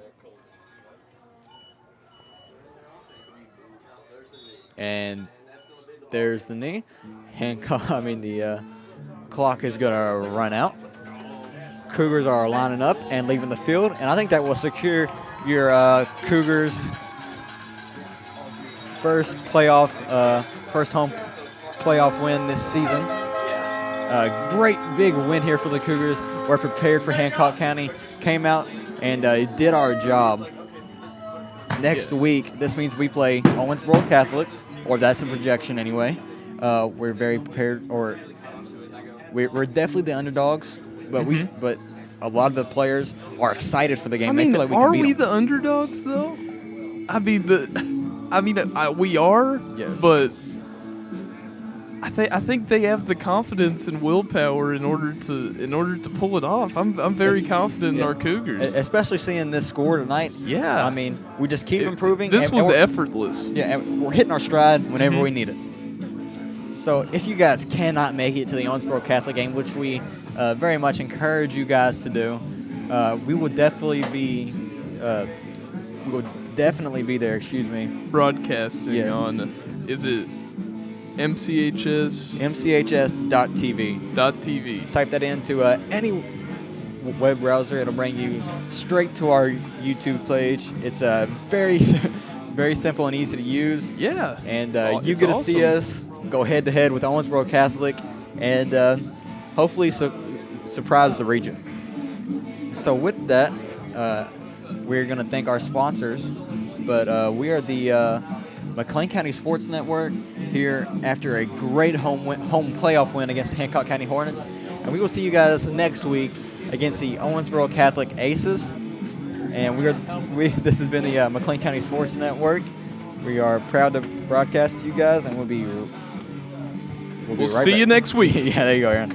And there's the knee. Hancock, the clock is going to run out. Cougars are lining up and leaving the field, and I think that will secure your Cougars' first home playoff win this season. Great big win here for the Cougars. We're prepared for Hancock County. Came out and did our job. Next week, this means we play Owensboro Catholic, or that's a projection anyway. We're very prepared, or we're definitely the underdogs, but but a lot of the players are excited for the game. I mean, they feel like we are can beat we them. the underdogs though? We are. Yes. But I think they have the confidence and willpower in order to pull it off. I'm very It's- confident in yeah. our Cougars. Especially seeing this score tonight. Yeah. I mean, we just keep improving. This and was we're- effortless. Yeah, and we're hitting our stride whenever Mm-hmm. we need it. So if you guys cannot make it to the Owensboro Catholic game, which we very much encourage you guys to do, we will definitely be there. Excuse me. Broadcasting Yes. on, is it MCHS.TV? MCHS.tv. Type that into any web browser. It'll bring you straight to our YouTube page. It's very, very simple and easy to use. Yeah. And you It's get to see awesome. us go head-to-head with Owensboro Catholic and hopefully surprise the region. So with that, we're going to thank our sponsors. But we are the McLean County Sports Network here after a great home playoff win against Hancock County Hornets. And we will see you guys next week against the Owensboro Catholic Aces. And this has been the McLean County Sports Network. We are proud to broadcast to you guys, and we'll be We'll right see back. you next week. Yeah, there you go, Aaron.